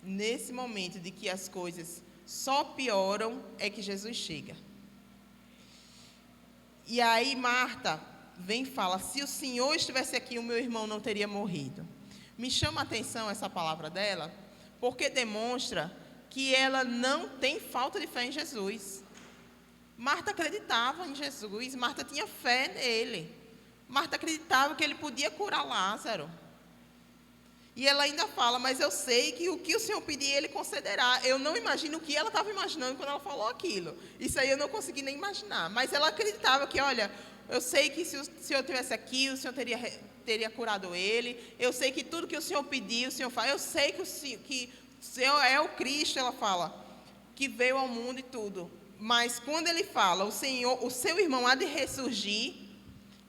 nesse momento de que as coisas só pioram, é que Jesus chega. E aí Marta vem e fala: se o Senhor estivesse aqui, o meu irmão não teria morrido. Me chama a atenção essa palavra dela, porque demonstra que ela não tem falta de fé em Jesus. Marta acreditava em Jesus, Marta tinha fé nele. Marta acreditava que ele podia curar Lázaro. E ela ainda fala: mas eu sei que o que o Senhor pedir, Ele concederá. Eu não imagino o que ela estava imaginando quando ela falou aquilo. Isso aí eu não consegui nem imaginar. Mas ela acreditava que, olha, eu sei que se o Senhor estivesse aqui, o Senhor teria curado ele. Eu sei que tudo que o Senhor pedir, o Senhor faz. Eu sei que o Senhor é o Cristo, ela fala, que veio ao mundo e tudo. Mas quando ele fala: o seu irmão há de ressurgir,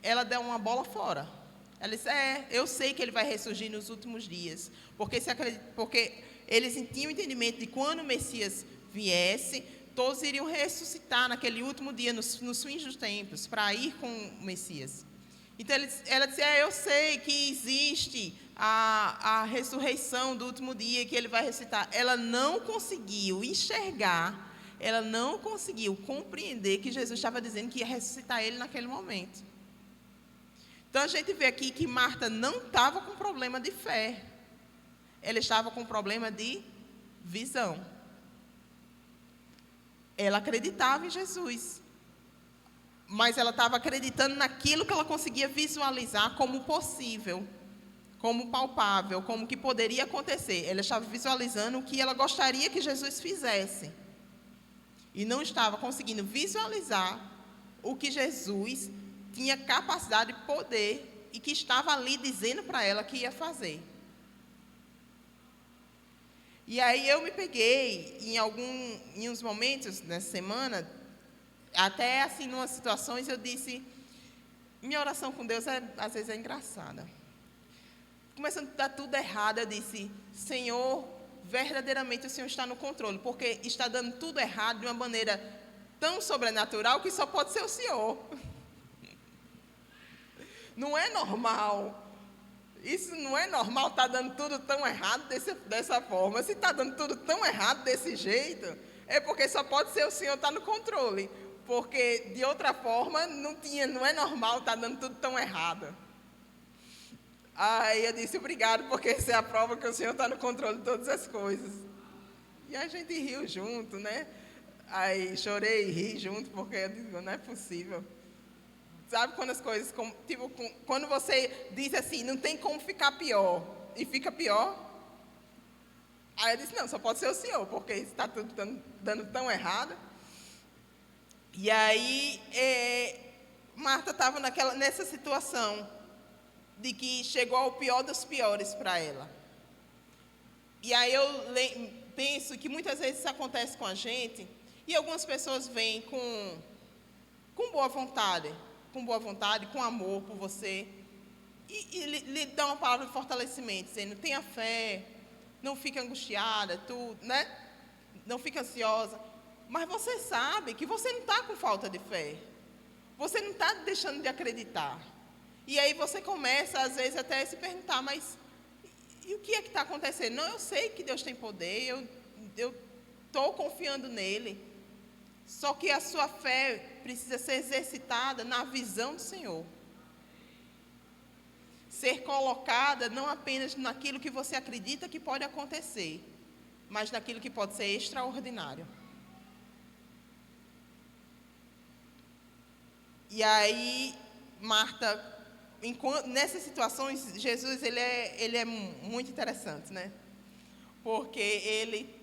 ela deu uma bola fora. Ela disse: eu sei que ele vai ressurgir nos últimos dias, porque eles tinham entendimento de quando o Messias viesse, todos iriam ressuscitar naquele último dia, nos fins dos tempos, para ir com o Messias. Então ela disse, eu sei que existe a ressurreição do último dia, que ele vai ressuscitar. Ela não conseguiu enxergar, ela não conseguiu compreender que Jesus estava dizendo que ia ressuscitar ele naquele momento. Então a gente vê aqui que Marta não estava com problema de fé, ela estava com problema de visão. Ela acreditava em Jesus, mas ela estava acreditando naquilo que ela conseguia visualizar como possível, como palpável, como que poderia acontecer. Ela estava visualizando o que ela gostaria que Jesus fizesse, e não estava conseguindo visualizar o que Jesus tinha capacidade de poder e que estava ali dizendo para ela que ia fazer. E aí eu me peguei em uns momentos nessa semana, até assim, em umas situações, eu disse, minha oração com Deus às vezes é engraçada. Começando a dar tudo errado, eu disse, Senhor, verdadeiramente o Senhor está no controle, porque está dando tudo errado de uma maneira tão sobrenatural que só pode ser o Senhor. Não é normal. Isso não é normal, está dando tudo tão errado dessa forma. Se está dando tudo tão errado desse jeito, é porque só pode ser o Senhor estar no controle. Porque, de outra forma, não é normal, está dando tudo tão errado. Aí eu disse, obrigado, porque essa é a prova que o Senhor está no controle de todas as coisas. E a gente riu junto, né? Aí chorei e ri junto, porque eu digo, não é possível. Sabe quando as coisas, quando você diz assim, não tem como ficar pior, e fica pior? Aí eu disse, não, só pode ser o Senhor, porque está tudo dando tão errado. E aí, Marta estava nessa situação, de que chegou ao pior dos piores para ela. E aí eu penso que muitas vezes isso acontece com a gente, e algumas pessoas vêm com boa vontade, com amor por você, e lhe dão uma palavra de fortalecimento, dizendo, tenha fé, não fique angustiada, né? Não fique ansiosa. Mas você sabe que você não está com falta de fé, você não está deixando de acreditar. E aí você começa, às vezes, até a se perguntar, mas e o que é que está acontecendo? Não, eu sei que Deus tem poder, eu estou confiando nele. Só que a sua fé precisa ser exercitada na visão do Senhor. Ser colocada não apenas naquilo que você acredita que pode acontecer, mas naquilo que pode ser extraordinário. E aí, Marta, nessas situações, Jesus ele é muito interessante, né? Porque ele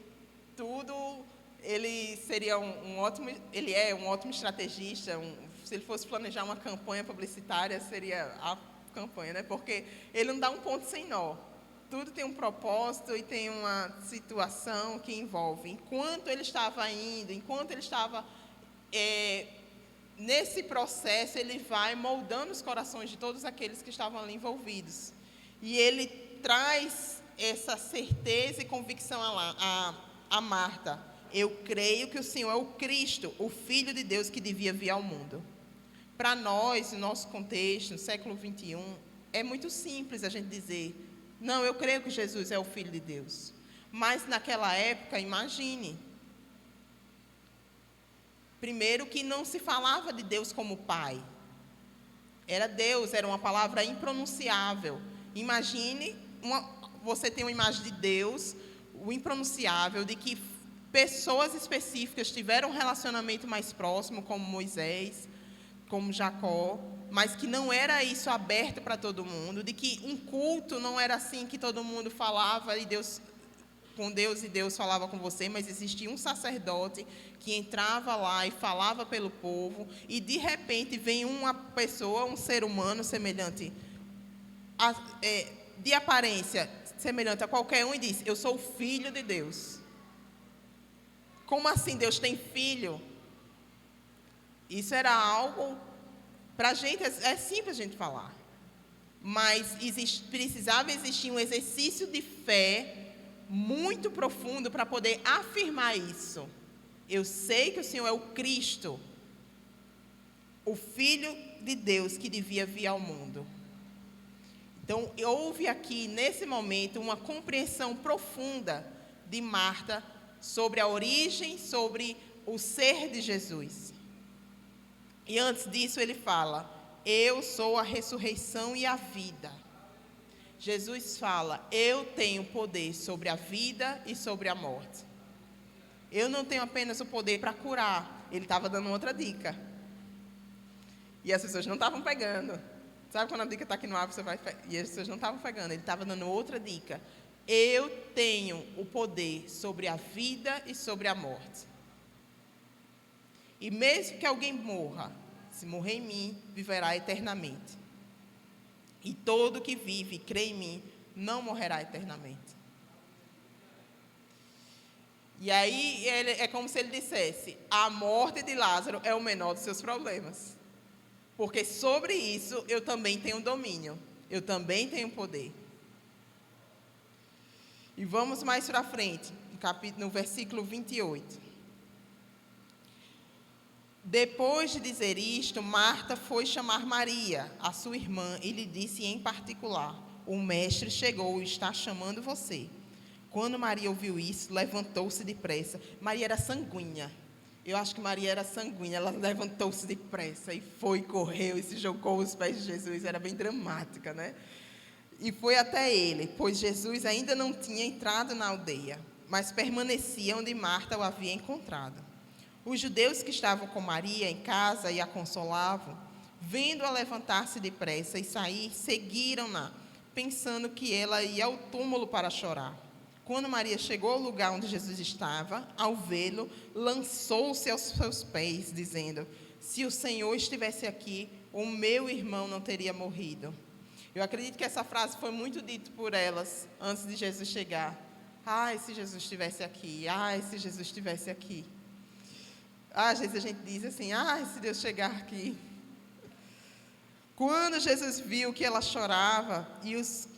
seria ele é um ótimo estrategista. Se ele fosse planejar uma campanha publicitária, seria a campanha, né? Porque ele não dá um ponto sem nó. Tudo tem um propósito e tem uma situação que envolve. Enquanto ele estava nesse processo, ele vai moldando os corações de todos aqueles que estavam ali envolvidos. E ele traz essa certeza e convicção a Marta. Eu creio que o Senhor é o Cristo, o Filho de Deus que devia vir ao mundo. Para nós, no nosso contexto, no século 21, é muito simples a gente dizer, não, eu creio que Jesus é o Filho de Deus. Mas naquela época, imagine, primeiro que não se falava de Deus como Pai. Era Deus, era uma palavra impronunciável. Imagine, você tem uma imagem de Deus, o impronunciável, de que pessoas específicas tiveram um relacionamento mais próximo, como Moisés, como Jacó, mas que não era isso aberto para todo mundo, de que um culto não era assim que todo mundo falava com Deus e Deus falava com você, mas existia um sacerdote que entrava lá e falava pelo povo, e de repente vem uma pessoa, um ser humano semelhante, de aparência semelhante a qualquer um, e diz, eu sou o Filho de Deus. Como assim Deus tem filho? Isso era algo, para a gente, é simples a gente falar, mas precisava existir um exercício de fé muito profundo para poder afirmar isso. Eu sei que o Senhor é o Cristo. o Filho de Deus que devia vir ao mundo. Então, houve aqui, nesse momento, uma compreensão profunda de Marta sobre a origem, sobre o ser de Jesus. E antes disso ele fala: eu sou a ressurreição e a vida. Jesus fala: eu tenho poder sobre a vida e sobre a morte. Eu não tenho apenas o poder para curar. Ele estava dando outra dica. E as pessoas não estavam pegando. Sabe quando a dica está aqui no ar, você vai... E as pessoas não estavam pegando. Ele estava dando outra dica. Eu tenho o poder sobre a vida e sobre a morte. E mesmo que alguém morra, se morrer em mim, viverá eternamente. E todo que vive e crê em mim, não morrerá eternamente. E aí, é como se ele dissesse: a morte de Lázaro é o menor dos seus problemas. Porque sobre isso eu também tenho domínio. Eu também tenho poder. E vamos mais para frente, no versículo 28. Depois de dizer isto, Marta foi chamar Maria, a sua irmã, e lhe disse em particular: o mestre chegou e está chamando você. Quando Maria ouviu isso, levantou-se depressa. Maria era sanguínea. Eu acho que Maria era sanguínea. Ela levantou-se depressa e foi, correu e se jogou aos pés de Jesus. Era bem dramática, né? E foi até ele, pois Jesus ainda não tinha entrado na aldeia, mas permanecia onde Marta o havia encontrado. Os judeus que estavam com Maria em casa e a consolavam, vendo-a levantar-se depressa e sair, seguiram-na, pensando que ela ia ao túmulo para chorar. Quando Maria chegou ao lugar onde Jesus estava, ao vê-lo, lançou-se aos seus pés, dizendo: se o Senhor estivesse aqui, o meu irmão não teria morrido. Eu acredito que essa frase foi muito dita por elas antes de Jesus chegar. Ai, se Jesus estivesse aqui. Ai, se Jesus estivesse aqui. Às vezes a gente diz assim: ai, se Deus chegar aqui. Quando Jesus viu que ela chorava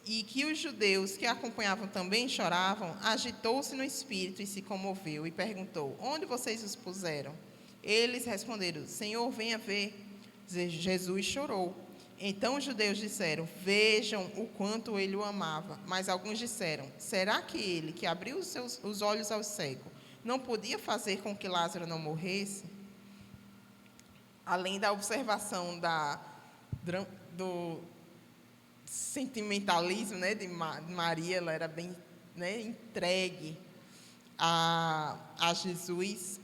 e que os judeus que a acompanhavam também choravam, agitou-se no espírito e se comoveu e perguntou: onde vocês os puseram? Eles responderam: Senhor, venha ver. Jesus chorou. Então os judeus disseram: vejam o quanto ele o amava. Mas alguns disseram: será que ele, que abriu os olhos ao cego, não podia fazer com que Lázaro não morresse? Além da observação do sentimentalismo, né, de Maria, ela era bem, né, entregue a Jesus.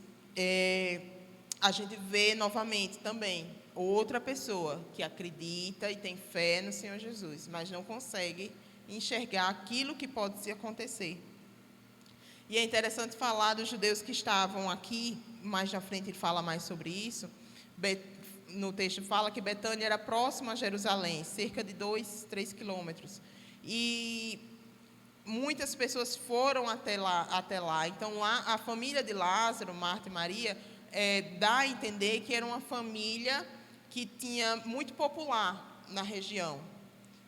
A gente vê novamente também outra pessoa que acredita e tem fé no Senhor Jesus, mas não consegue enxergar aquilo que pode acontecer. E é interessante falar dos judeus que estavam aqui, mais na frente ele fala mais sobre isso. No texto fala que Betânia era próxima a Jerusalém, cerca de 2-3 quilômetros. E muitas pessoas foram até lá. Então, lá, a família de Lázaro, Marta e Maria, dá a entender que era uma família que tinha muito popular na região.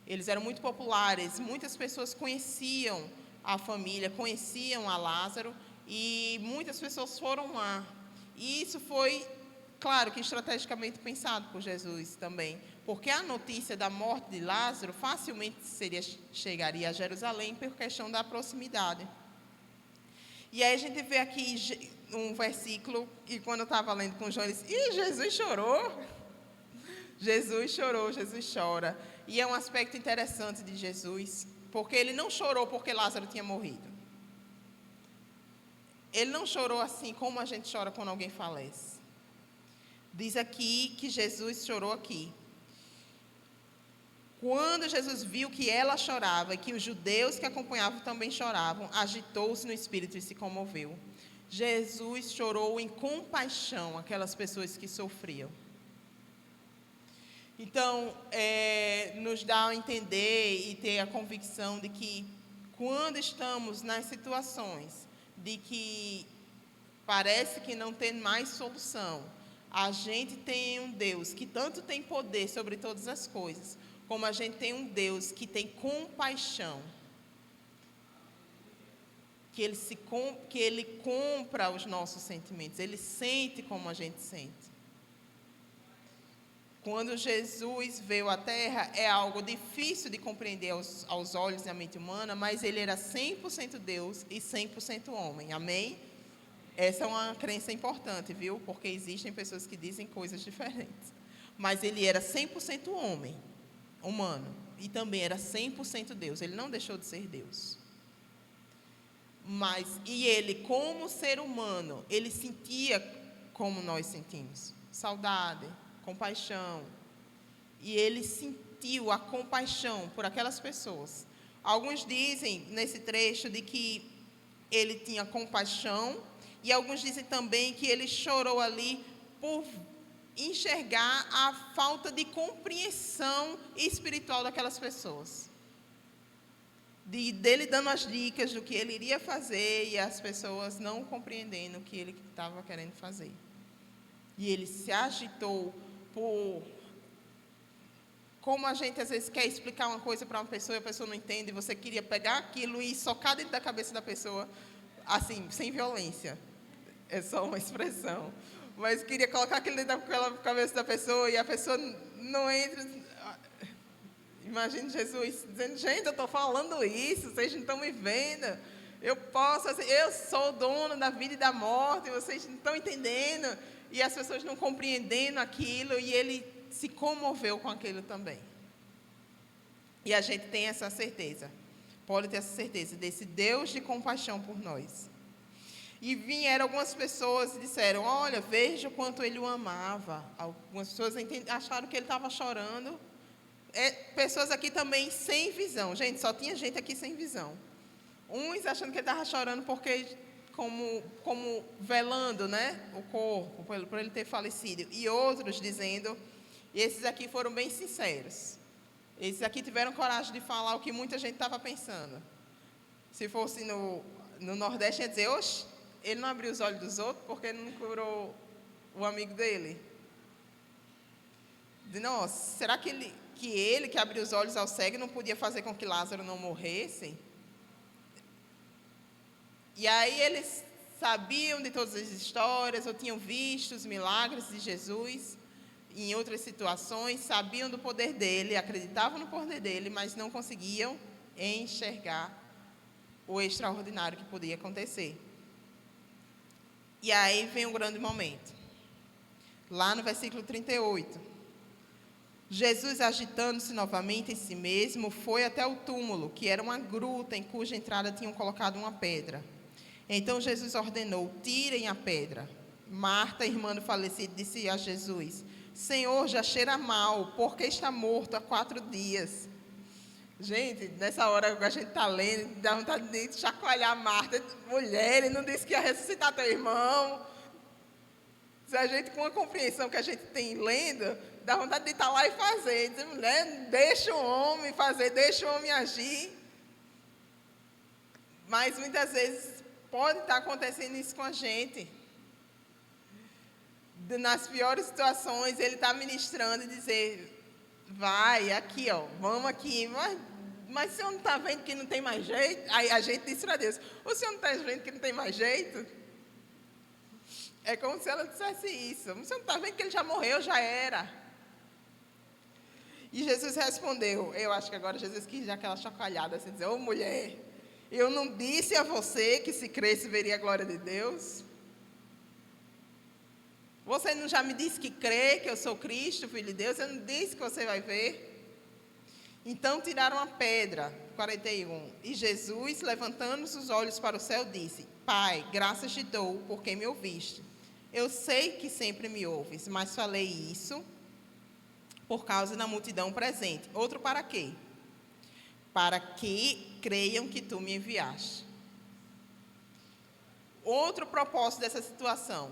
Eles eram muito populares, muitas pessoas conheciam a família, conheciam a Lázaro, e muitas pessoas foram lá. E isso foi, claro, que estrategicamente pensado por Jesus também, porque a notícia da morte de Lázaro facilmente chegaria a Jerusalém por questão da proximidade. E aí a gente vê aqui um versículo, e quando eu estava lendo com o João, ele disse: Jesus chorou. Jesus chorou, Jesus chora. E é um aspecto interessante de Jesus, porque ele não chorou porque Lázaro tinha morrido. Ele não chorou assim como a gente chora quando alguém falece. Diz aqui que Jesus chorou aqui. Quando Jesus viu que ela chorava e que os judeus que acompanhavam também choravam, agitou-se no espírito e se comoveu. Jesus chorou em compaixão àquelas pessoas que sofriam. Então, nos dá a entender e ter a convicção de que quando estamos nas situações de que parece que não tem mais solução, a gente tem um Deus que tanto tem poder sobre todas as coisas, como a gente tem um Deus que tem compaixão, que ele compra os nossos sentimentos, ele sente como a gente sente. quando Jesus veio à Terra, é algo difícil de compreender aos olhos e à mente humana, mas ele era 100% Deus e 100% homem, amém? Essa é uma crença importante, viu? Porque existem pessoas que dizem coisas diferentes. Mas ele era 100% homem, humano, e também era 100% Deus, ele não deixou de ser Deus. E ele, como ser humano, ele sentia como nós sentimos, saudade, compaixão, e ele sentiu a compaixão por aquelas pessoas. Alguns dizem, nesse trecho, de que ele tinha compaixão, e alguns dizem também que ele chorou ali por enxergar a falta de compreensão espiritual daquelas pessoas. Dele dando as dicas do que ele iria fazer, e as pessoas não compreendendo o que ele estava querendo fazer. E ele se agitou como a gente às vezes quer explicar uma coisa para uma pessoa e a pessoa não entende, e você queria pegar aquilo e socar dentro da cabeça da pessoa, assim, sem violência. É só uma expressão. Mas queria colocar aquilo dentro da cabeça da pessoa e a pessoa não entra. Imagine Jesus dizendo: gente, eu estou falando isso, vocês não estão me vendo. Eu sou o dono da vida e da morte, vocês não estão entendendo. E as pessoas não compreendendo aquilo, e ele se comoveu com aquilo também. E a gente tem essa certeza, pode ter essa certeza desse Deus de compaixão por nós. E vieram algumas pessoas e disseram: olha, veja o quanto ele o amava. Algumas pessoas acharam que ele estava chorando. Pessoas aqui também sem visão. Gente, só tinha gente aqui sem visão. Uns achando que ele estava chorando porque, como velando, né, o corpo, por ele ter falecido. E outros dizendo, e esses aqui foram bem sinceros. Esses aqui tiveram coragem de falar o que muita gente estava pensando. Se fosse no Nordeste, ia dizer: oxe, ele não abriu os olhos dos outros porque ele não curou o amigo dele. Nossa, será que ele que abriu os olhos ao cego não podia fazer com que Lázaro não morresse? E aí eles sabiam de todas as histórias, ou tinham visto os milagres de Jesus em outras situações, sabiam do poder dele, acreditavam no poder dele, mas não conseguiam enxergar o extraordinário que podia acontecer. E aí vem um grande momento. Lá no versículo 38. Jesus, agitando-se novamente em si mesmo, foi até o túmulo, que era uma gruta em cuja entrada tinham colocado uma pedra. Então Jesus ordenou: tirem a pedra. Marta, irmã do falecido, disse a Jesus: Senhor, já cheira mal, porque está morto há 4 dias. Gente, nessa hora que a gente está lendo, dá vontade de chacoalhar a Marta. Mulher, ele não disse que ia ressuscitar teu irmão. Se a gente, com a compreensão que a gente tem lendo, dá vontade de estar lá e fazer. Dizer: mulher, deixa o homem fazer, deixa o homem agir. Mas muitas vezes pode estar acontecendo isso com a gente. Nas piores situações, ele está ministrando e dizer: vai, aqui, ó, vamos aqui. Mas o senhor não está vendo que não tem mais jeito? Aí a gente disse para Deus: o senhor não está vendo que não tem mais jeito? É como se ela dissesse isso: o senhor não está vendo que ele já morreu, já era. E Jesus respondeu, eu acho que agora Jesus quis dar aquela chocalhada, assim, dizer: ô mulher, eu não disse a você que se cresce veria a glória de Deus? Você não já me disse que crê que eu sou Cristo, Filho de Deus? Eu não disse que você vai ver? Então tiraram a pedra, 41. E Jesus, levantando os olhos para o céu, disse: Pai, graças te dou, porque me ouviste. Eu sei que sempre me ouves, mas falei isso por causa da multidão presente. Outro para quê? Para que creiam que tu me enviaste. Outro propósito dessa situação: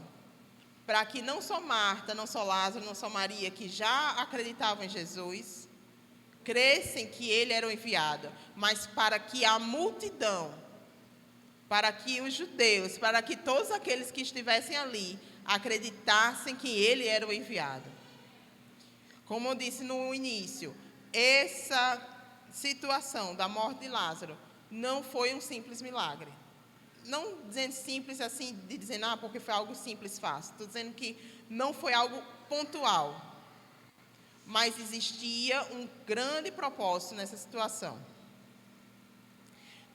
para que não só Marta, não só Lázaro, não só Maria, que já acreditavam em Jesus, crescem que ele era o enviado, mas para que a multidão, para que os judeus, para que todos aqueles que estivessem ali acreditassem que ele era o enviado. Como eu disse no início, essa situação da morte de Lázaro não foi um simples milagre. Não dizendo simples assim, de dizer, porque foi algo simples, fácil. Estou dizendo que não foi algo pontual. mas existia um grande propósito nessa situação.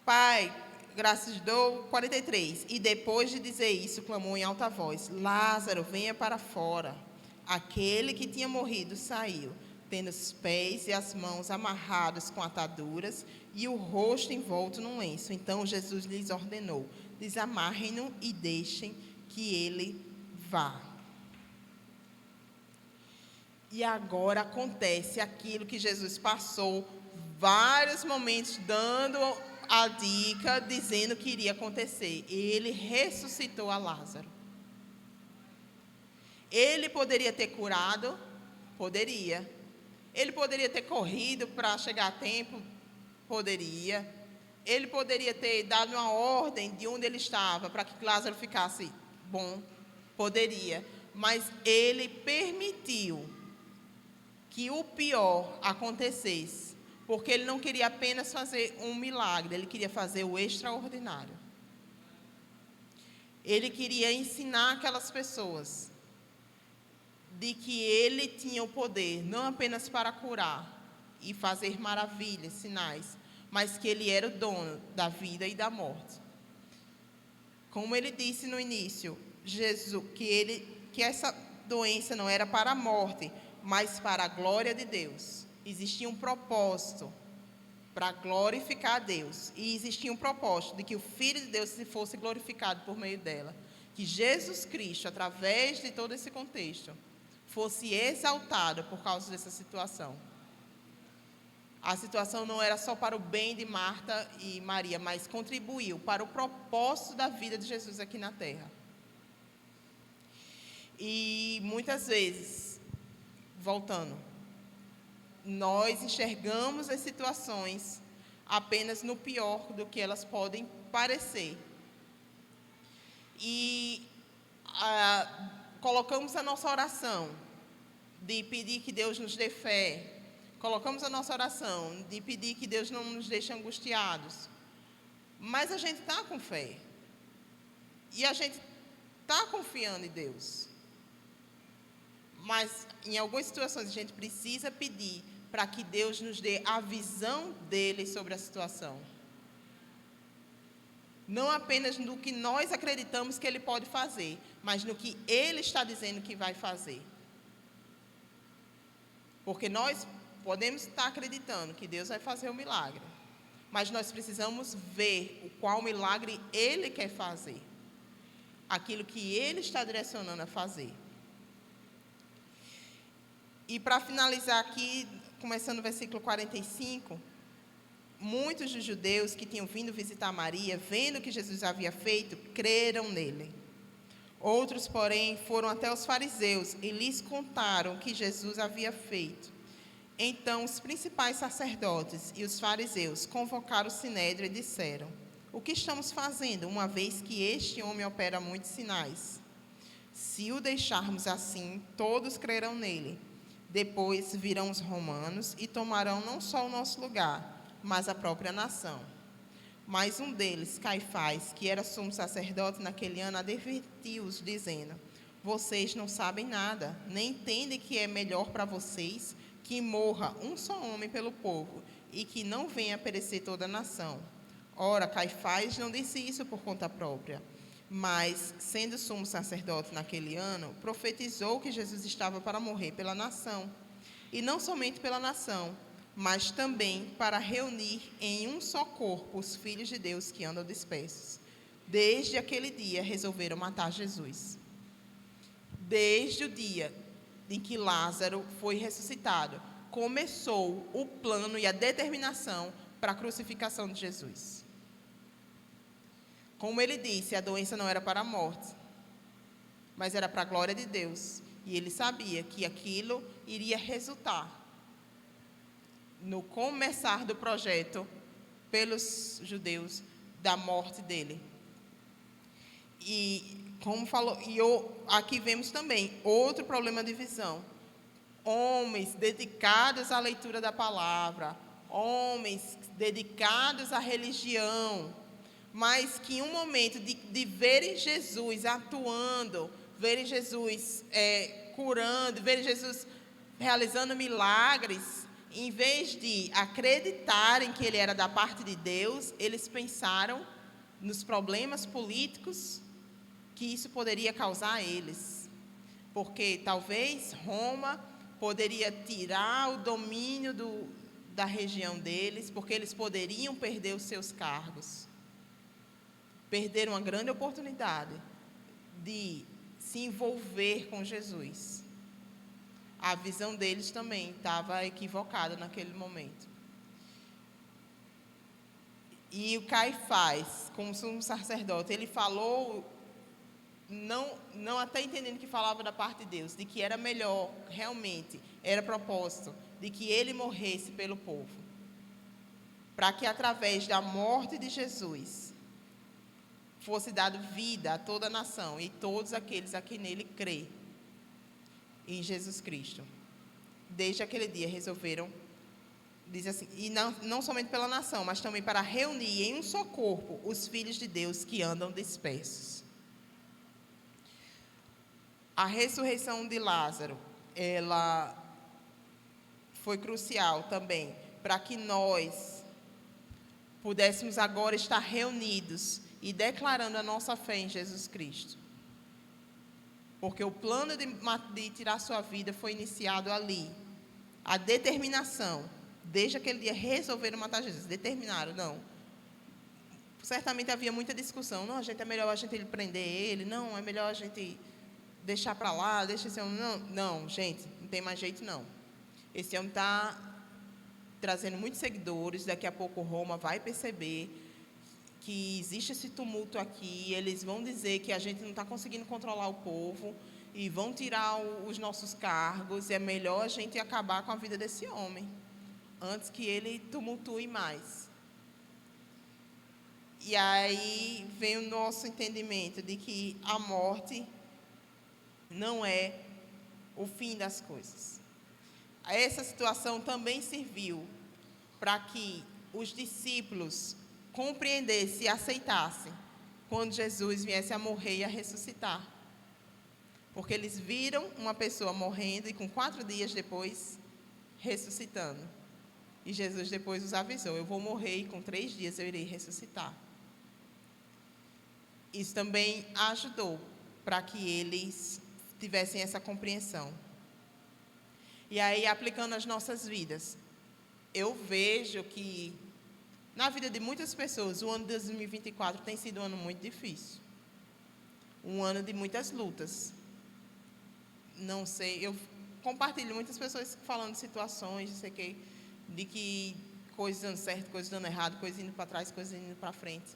Pai, graças te dou. 43. E depois de dizer isso, clamou em alta voz: Lázaro, venha para fora. Aquele que tinha morrido saiu, tendo os pés e as mãos amarrados com ataduras e o rosto envolto num lenço. Então Jesus lhes ordenou: desamarrem-no e deixem que ele vá. E agora acontece aquilo que Jesus passou vários momentos dando a dica, dizendo que iria acontecer. Ele ressuscitou a Lázaro. Ele poderia ter curado? Poderia. Ele poderia ter corrido para chegar a tempo? Poderia. Ele poderia ter dado uma ordem de onde ele estava para que Lázaro ficasse bom? Poderia. Mas ele permitiu que o pior acontecesse, porque ele não queria apenas fazer um milagre, ele queria fazer o extraordinário. Ele queria ensinar aquelas pessoas de que ele tinha o poder, não apenas para curar e fazer maravilhas, sinais, mas que ele era o dono da vida e da morte. Como ele disse no início, que essa doença não era para a morte, mas para a glória de Deus. Existia um propósito para glorificar a Deus. E existia um propósito de que o Filho de Deus fosse glorificado por meio dela. Que Jesus Cristo, através de todo esse contexto, fosse exaltado por causa dessa situação. A situação não era só para o bem de Marta e Maria, mas contribuiu para o propósito da vida de Jesus aqui na terra. E muitas vezes, voltando, nós enxergamos as situações apenas no pior do que elas podem parecer. E colocamos a nossa oração de pedir que Deus nos dê fé. Colocamos a nossa oração de pedir que Deus não nos deixe angustiados. Mas a gente está com fé. E a gente está confiando em Deus. Mas em algumas situações a gente precisa pedir para que Deus nos dê a visão dele sobre a situação. Não apenas no que nós acreditamos que ele pode fazer, mas no que ele está dizendo que vai fazer. Porque nós podemos estar acreditando que Deus vai fazer o milagre, mas nós precisamos ver qual milagre ele quer fazer. Aquilo que ele está direcionando a fazer. E para finalizar aqui, começando o versículo 45, muitos dos judeus que tinham vindo visitar Maria, vendo o que Jesus havia feito, creram nele. Outros, porém, foram até os fariseus e lhes contaram o que Jesus havia feito. Então, os principais sacerdotes e os fariseus convocaram o sinédrio e disseram: o que estamos fazendo, uma vez que este homem opera muitos sinais? Se o deixarmos assim, todos crerão nele. Depois virão os romanos e tomarão não só o nosso lugar, mas a própria nação. Mas um deles, Caifás, que era sumo sacerdote naquele ano, advertiu-os, dizendo: vocês não sabem nada, nem entendem que é melhor para vocês que morra um só homem pelo povo, e que não venha a perecer toda a nação. Ora, Caifás não disse isso por conta própria, mas, sendo sumo sacerdote naquele ano, profetizou que Jesus estava para morrer pela nação, e não somente pela nação, mas também para reunir em um só corpo os filhos de Deus que andam dispersos. Desde aquele dia resolveram matar Jesus. Desde o dia em que Lázaro foi ressuscitado, começou o plano e a determinação para a crucificação de Jesus. Como ele disse, a doença não era para a morte, mas era para a glória de Deus. E ele sabia que aquilo iria resultar no começar do projeto pelos judeus da morte dele. E como falou, aqui vemos também outro problema de visão. Homens dedicados à leitura da palavra, homens dedicados à religião, mas que em um momento de verem Jesus atuando, verem Jesus curando, verem Jesus realizando milagres, em vez de acreditarem que ele era da parte de Deus, eles pensaram nos problemas políticos que isso poderia causar a eles. Porque talvez Roma poderia tirar o domínio da região deles, porque eles poderiam perder os seus cargos. Perderam uma grande oportunidade de se envolver com Jesus. A visão deles também estava equivocada naquele momento. E o Caifás, como sumo sacerdote, ele falou, não até entendendo que falava da parte de Deus, de que era melhor, realmente, era propósito, de que ele morresse pelo povo, para que através da morte de Jesus fosse dado vida a toda a nação e todos aqueles a quem nele crê, em Jesus Cristo. Desde aquele dia resolveram, diz assim, e não somente pela nação, mas também para reunir em um só corpo os filhos de Deus que andam dispersos. A ressurreição de Lázaro, ela foi crucial também, para que nós pudéssemos agora estar reunidos e declarando a nossa fé em Jesus Cristo. Porque o plano de tirar sua vida foi iniciado ali. A determinação, desde aquele dia, resolveram matar Jesus. Determinaram, não. Certamente havia muita discussão. Não, é melhor a gente prender ele. Não, é melhor a gente deixar para lá, deixa esse homem. Não, gente, não tem mais jeito, não. Esse homem está trazendo muitos seguidores. Daqui a pouco Roma vai perceber que existe esse tumulto aqui, eles vão dizer que a gente não está conseguindo controlar o povo e vão tirar os nossos cargos, e é melhor a gente acabar com a vida desse homem, antes que ele tumultue mais. E aí vem o nosso entendimento de que a morte não é o fim das coisas. Essa situação também serviu para que os discípulos compreendesse e aceitasse quando Jesus viesse a morrer e a ressuscitar. Porque eles viram uma pessoa morrendo e com 4 dias depois ressuscitando. E Jesus depois os avisou, eu vou morrer e com 3 dias eu irei ressuscitar. Isso também ajudou para que eles tivessem essa compreensão. E aí, aplicando as nossas vidas, eu vejo que na vida de muitas pessoas, o ano de 2024 tem sido um ano muito difícil. Um ano de muitas lutas. Não sei, eu compartilho muitas pessoas falando de situações, de que coisas dando certo, coisas dando errado, coisas indo para trás, coisas indo para frente.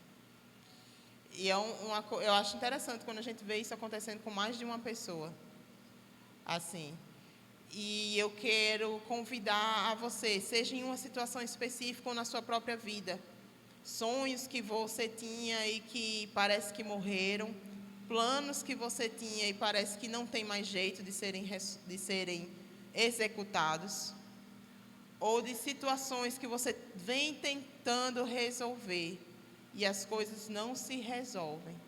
E eu acho interessante quando a gente vê isso acontecendo com mais de uma pessoa. Assim. E eu quero convidar a você, seja em uma situação específica ou na sua própria vida, sonhos que você tinha e que parece que morreram, planos que você tinha e parece que não tem mais jeito de serem executados, ou de situações que você vem tentando resolver e as coisas não se resolvem.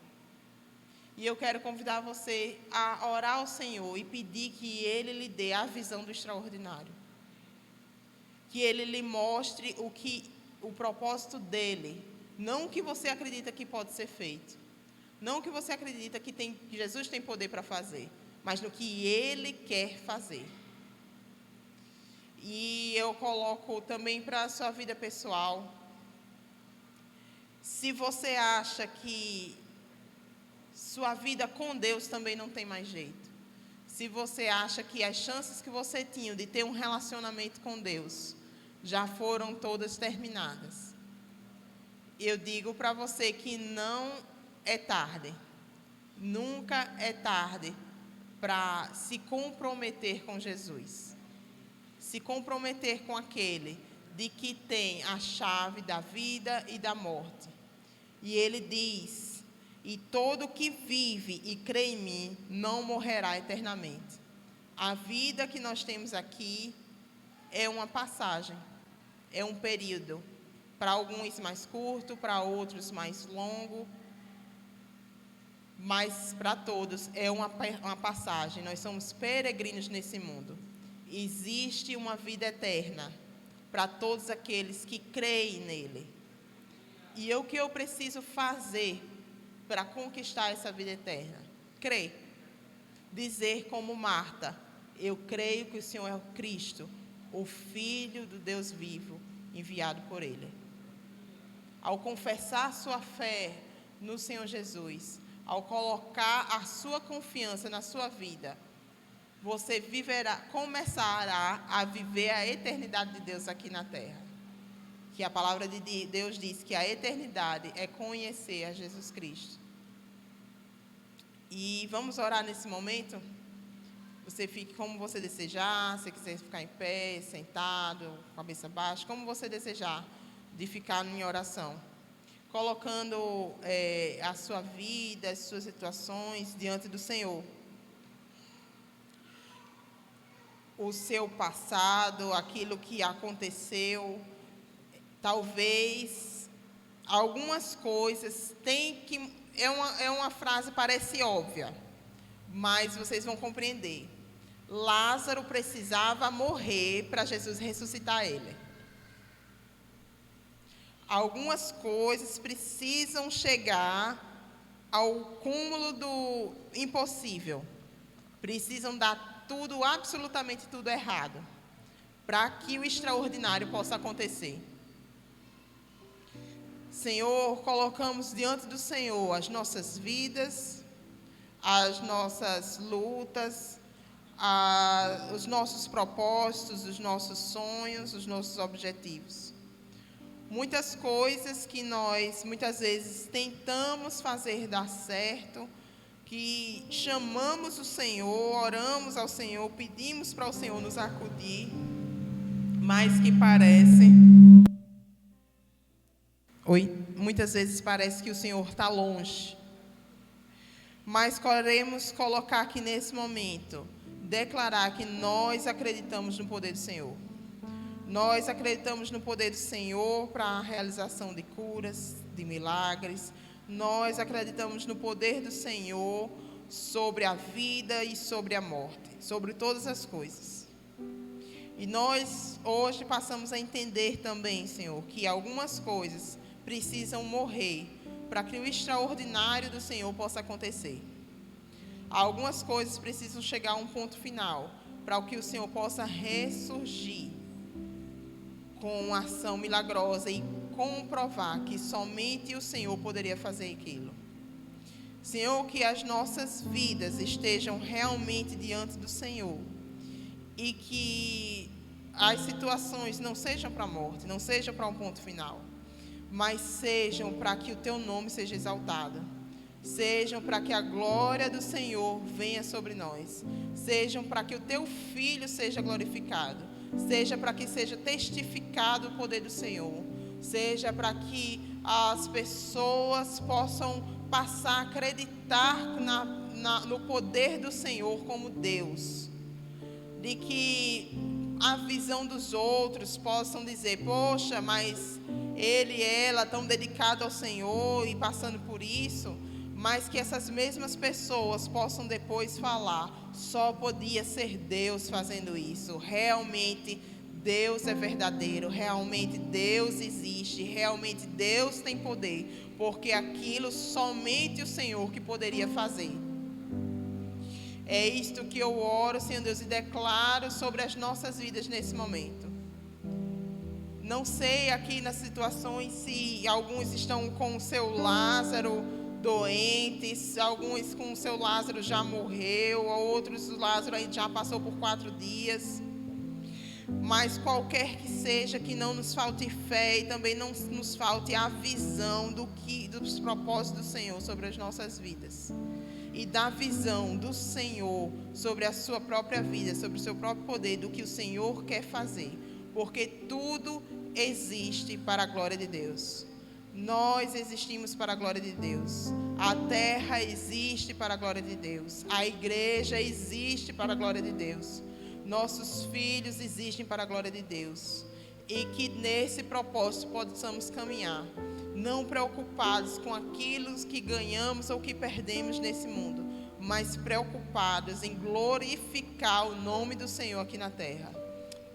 E eu quero convidar você a orar ao Senhor e pedir que Ele lhe dê a visão do extraordinário. Que Ele lhe mostre o propósito dEle. Não o que você acredita que pode ser feito. Não o que você acredita que Jesus tem poder para fazer. Mas no que Ele quer fazer. E eu coloco também para a sua vida pessoal. Se você acha que sua vida com Deus também não tem mais jeito. Se você acha que as chances que você tinha de ter um relacionamento com Deus já foram todas terminadas, eu digo para você que não é tarde. Nunca é tarde para se comprometer com Jesus. Se comprometer com aquele de que tem a chave da vida e da morte. E ele diz: e todo que vive e crê em mim não morrerá eternamente. A vida que nós temos aqui é uma passagem, é um período. Para alguns mais curto, para outros mais longo, mas para todos é uma passagem. Nós somos peregrinos nesse mundo. existe uma vida eterna para todos aqueles que creem nele. E o que eu preciso fazer para conquistar essa vida eterna? Crer. Dizer como Marta: eu creio que o Senhor é o Cristo, o Filho do Deus vivo, enviado por Ele. Ao confessar sua fé no Senhor Jesus, ao colocar a sua confiança na sua vida, você começará a viver a eternidade de Deus aqui na terra. Que a palavra de Deus diz que a eternidade é conhecer a Jesus Cristo. E vamos orar nesse momento? Você fique como você desejar, se quiser ficar em pé, sentado, cabeça baixa, como você desejar de ficar em oração. Colocando a sua vida, as suas situações diante do Senhor. O seu passado, aquilo que aconteceu, talvez algumas coisas tem que... É uma frase parece óbvia, mas vocês vão compreender. Lázaro precisava morrer para Jesus ressuscitar ele. Algumas coisas precisam chegar ao cúmulo do impossível. Precisam dar tudo, absolutamente tudo errado, para que o extraordinário possa acontecer. Senhor, colocamos diante do Senhor as nossas vidas, as nossas lutas, os nossos propósitos, os nossos sonhos, os nossos objetivos. Muitas coisas que nós, muitas vezes, tentamos fazer dar certo, que chamamos o Senhor, oramos ao Senhor, pedimos para o Senhor nos acudir, mas que muitas vezes parece que o Senhor está longe. Mas queremos colocar aqui nesse momento, declarar que nós acreditamos no poder do Senhor. Nós acreditamos no poder do Senhor para a realização de curas, de milagres. Nós acreditamos no poder do Senhor sobre a vida e sobre a morte, sobre todas as coisas. E nós hoje passamos a entender também, Senhor, que algumas coisas precisam morrer para que o extraordinário do Senhor possa acontecer. Algumas coisas precisam chegar a um ponto final para que o Senhor possa ressurgir com uma ação milagrosa e comprovar que somente o Senhor poderia fazer aquilo. Senhor, que as nossas vidas estejam realmente diante do Senhor e que as situações não sejam para a morte, não sejam para um ponto final, mas sejam para que o Teu nome seja exaltado, sejam para que a glória do Senhor venha sobre nós, sejam para que o Teu Filho seja glorificado, seja para que seja testificado o poder do Senhor, seja para que as pessoas possam passar a acreditar no poder do Senhor como Deus, de que a visão dos outros possam dizer: poxa, mas ele e ela estão dedicados ao Senhor e passando por isso, mas que essas mesmas pessoas possam depois falar: só podia ser Deus fazendo isso. Realmente Deus é verdadeiro, realmente Deus existe, realmente Deus tem poder, porque aquilo somente o Senhor que poderia fazer. É isto que eu oro, Senhor Deus, e declaro sobre as nossas vidas nesse momento. Não sei aqui nas situações se alguns estão com o seu Lázaro doentes, alguns com o seu Lázaro já morreu, outros o Lázaro já passou por 4 dias. Mas qualquer que seja, que não nos falte fé e também não nos falte a visão dos propósitos do Senhor sobre as nossas vidas. E da visão do Senhor sobre a sua própria vida, sobre o seu próprio poder, do que o Senhor quer fazer. Porque tudo existe para a glória de Deus. Nós existimos para a glória de Deus. A terra existe para a glória de Deus. A igreja existe para a glória de Deus. Nossos filhos existem para a glória de Deus. E que nesse propósito possamos caminhar, não preocupados com aquilo que ganhamos ou que perdemos nesse mundo, mas preocupados em glorificar o nome do Senhor aqui na terra.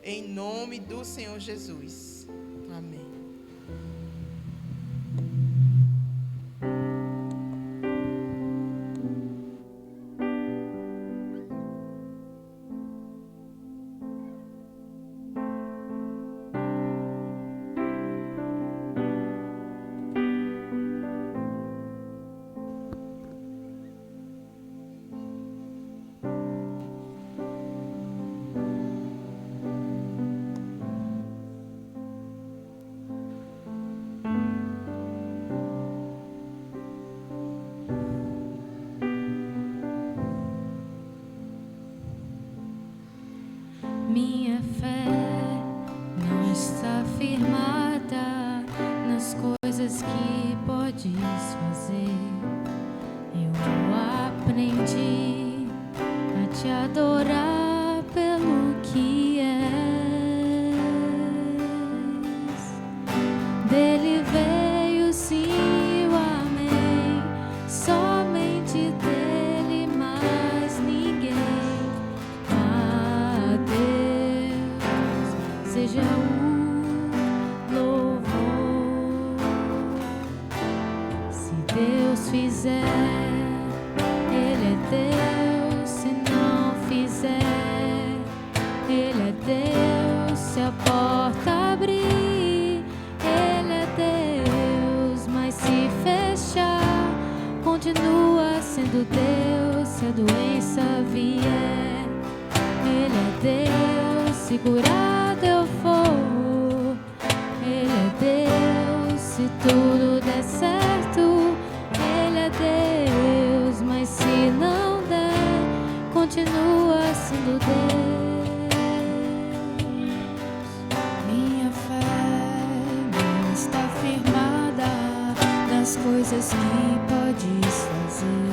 Em nome do Senhor Jesus. Amém. Minha fé não está firmada nas coisas que podes fazer. Eu aprendi a te adorar pelo que és. Dele veio sim o amém, somente dele, mais ninguém. Seja o louvor. Se Deus fizer, Ele é Deus. Se não fizer, Ele é Deus. Se a porta abrir, Ele é Deus. Mas se fechar, continua sendo Deus. Se a doença vier, Ele é Deus. Se curado eu for, Ele é Deus. Se tudo der certo, Ele é Deus. Mas se não der, continua sendo Deus. Minha fé não está firmada nas coisas que podes fazer.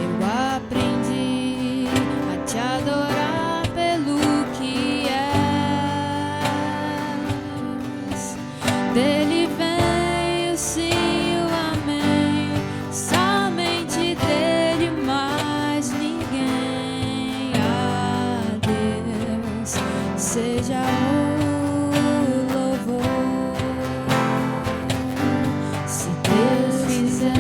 Eu aprendi a te adorar pelo que és. Dele veio sim o amém, somente dele, mais ninguém. A Deus seja o louvor. Se Deus fizer,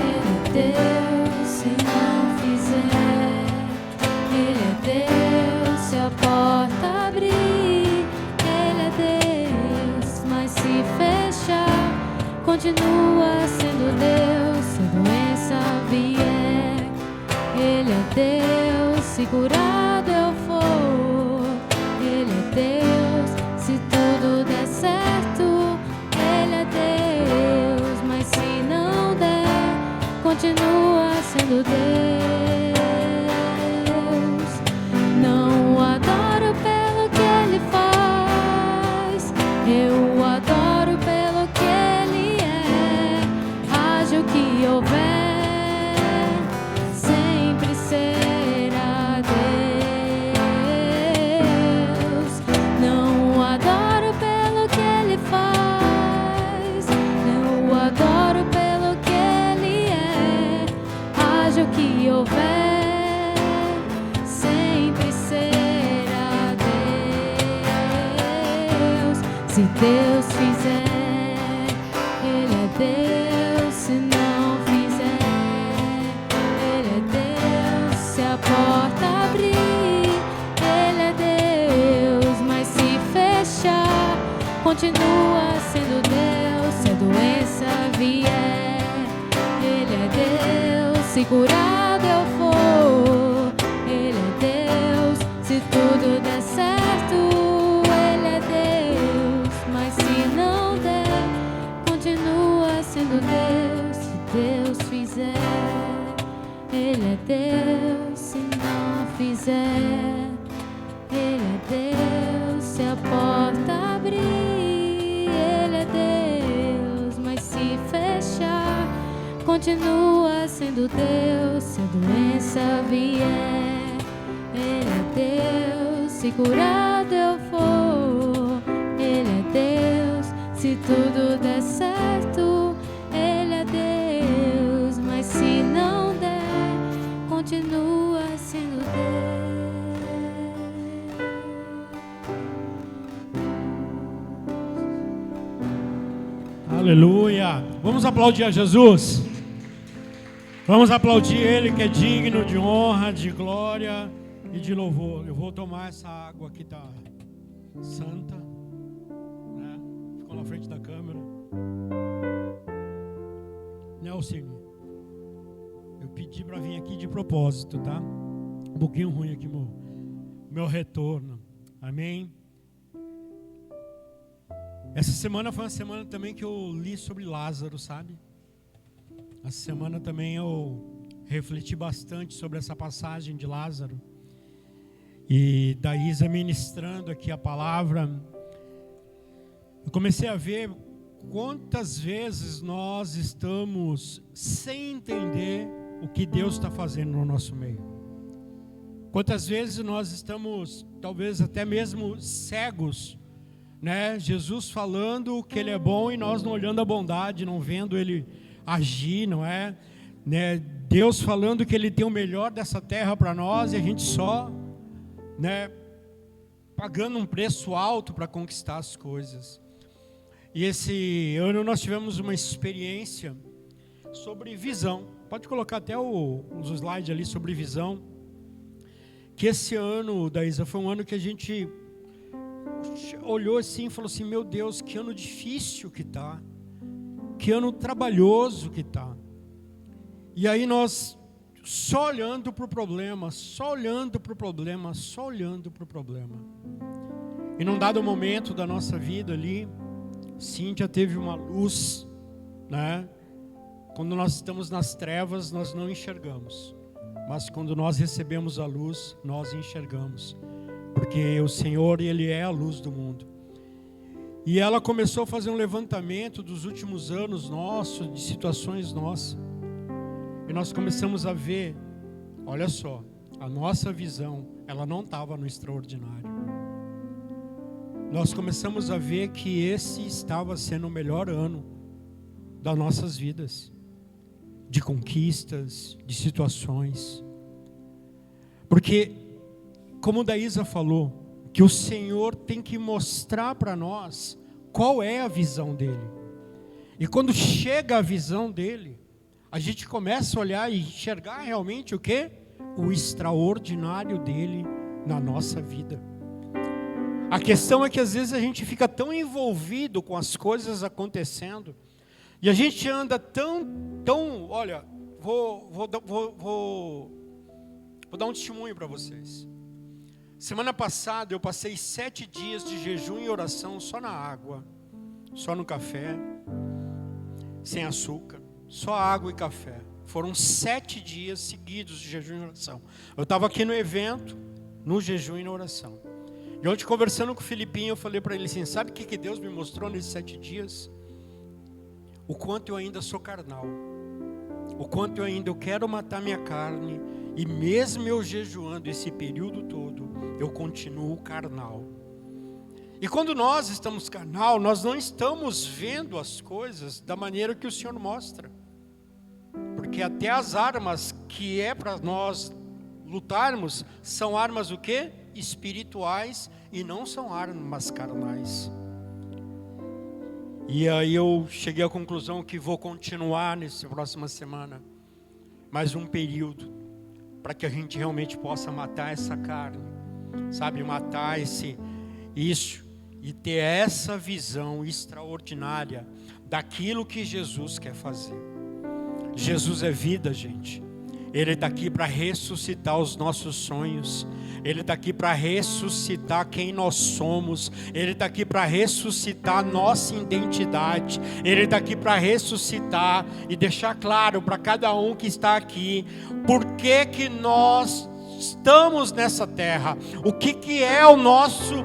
Ele é Deus. Se não fizer, Ele é Deus. Se a porta abrir, Ele é Deus. Mas se fechar, continua sendo Deus. Se a doença vier, Ele é Deus. Se curado eu for, Ele é Deus. Se tudo der certo, Ele é Deus. Mas se não der, continua sendo Deus. Não o adoro pelo que Ele faz, eu o adoro pelo que Ele é. Haja o que houver, sempre será Deus. Não o adoro pelo que Ele faz, eu o adoro pelo que Ele é. Haja o que houver, sempre será Deus. Se Deus fizer, Ele é Deus. Se não fizer, Ele é Deus. Se a porta abrir, Ele é Deus. Mas se fechar, continua sendo Deus. Se a doença vier, Ele é Deus. Se curado eu for, Ele é Deus. Se tudo der certo, Ele é Deus. Mas se não der, continua sendo Deus. Se Deus fizer, Ele é Deus. Se não fizer, Ele é Deus. Se a porta abrir, Ele é Deus. Mas se fechar, continua sendo Deus. Se a doença vier, Ele é Deus. Se curado eu for, Ele é Deus. Se tudo der certo, Ele é Deus. Mas se não Aleluia. Vamos aplaudir a Jesus. Vamos aplaudir Ele que é digno de honra, de glória e de louvor. Eu vou tomar essa água que está santa, né? Ficou na frente da câmera. Nelson, eu pedi para vir aqui de propósito, tá? Um pouquinho ruim aqui meu retorno. Amém? Essa semana foi uma semana também que eu li sobre Lázaro, sabe? Essa semana também eu refleti bastante sobre essa passagem de Lázaro. E da Isa ministrando aqui a palavra, eu comecei a ver quantas vezes nós estamos sem entender o que Deus está fazendo no nosso meio. Quantas vezes nós estamos, talvez até mesmo cegos, né? Jesus falando que Ele é bom e nós não olhando a bondade, não vendo Ele agir, não é? Né? Deus falando que Ele tem o melhor dessa terra para nós e a gente só, né, pagando um preço alto para conquistar as coisas. E esse ano nós tivemos uma experiência sobre visão. Pode colocar até os slides ali sobre visão. Que esse ano, Daísa, foi um ano que a gente olhou assim e falou assim: meu Deus, que ano difícil que está, que ano trabalhoso que está. E aí nós só olhando para o problema, só olhando para o problema, só olhando para o problema. E num dado momento da nossa vida ali, Cíntia teve uma luz, né? Quando nós estamos nas trevas, nós não enxergamos. Mas quando nós recebemos a luz, nós enxergamos. Porque o Senhor, Ele é a luz do mundo. E ela começou a fazer um levantamento dos últimos anos nossos, de situações nossas. E nós começamos a ver, olha só, a nossa visão, ela não estava no extraordinário. Nós começamos a ver que esse estava sendo o melhor ano das nossas vidas. De conquistas, de situações. Porque, como Daísa falou, que o Senhor tem que mostrar para nós qual é a visão dele. E quando chega a visão dele, a gente começa a olhar e enxergar realmente o quê? O extraordinário dele na nossa vida. A questão é que às vezes a gente fica tão envolvido com as coisas acontecendo, e a gente anda tão, olha, vou dar um testemunho para vocês. Semana passada eu passei 7 dias de jejum e oração só na água, só no café, sem açúcar, só água e café. Foram 7 dias seguidos de jejum e oração. Eu estava aqui no evento, no jejum e na oração. E ontem, conversando com o Filipinho, eu falei para ele assim: sabe o que Deus me mostrou nesses 7 dias? O quanto eu ainda sou carnal, o quanto eu quero matar minha carne, e mesmo eu jejuando esse período todo, eu continuo carnal. E quando nós estamos carnal, nós não estamos vendo as coisas da maneira que o Senhor mostra, porque até as armas que é para nós lutarmos, são armas o quê? Espirituais, e não são armas carnais. E aí eu cheguei à conclusão que vou continuar nessa próxima semana, mais um período, para que a gente realmente possa matar essa carne, sabe, matar isso, e ter essa visão extraordinária daquilo que Jesus quer fazer. Jesus é vida, gente. Ele está aqui para ressuscitar os nossos sonhos. Ele está aqui para ressuscitar quem nós somos. Ele está aqui para ressuscitar nossa identidade. Ele está aqui para ressuscitar e deixar claro para cada um que está aqui por que nós estamos nessa terra. O que é o nosso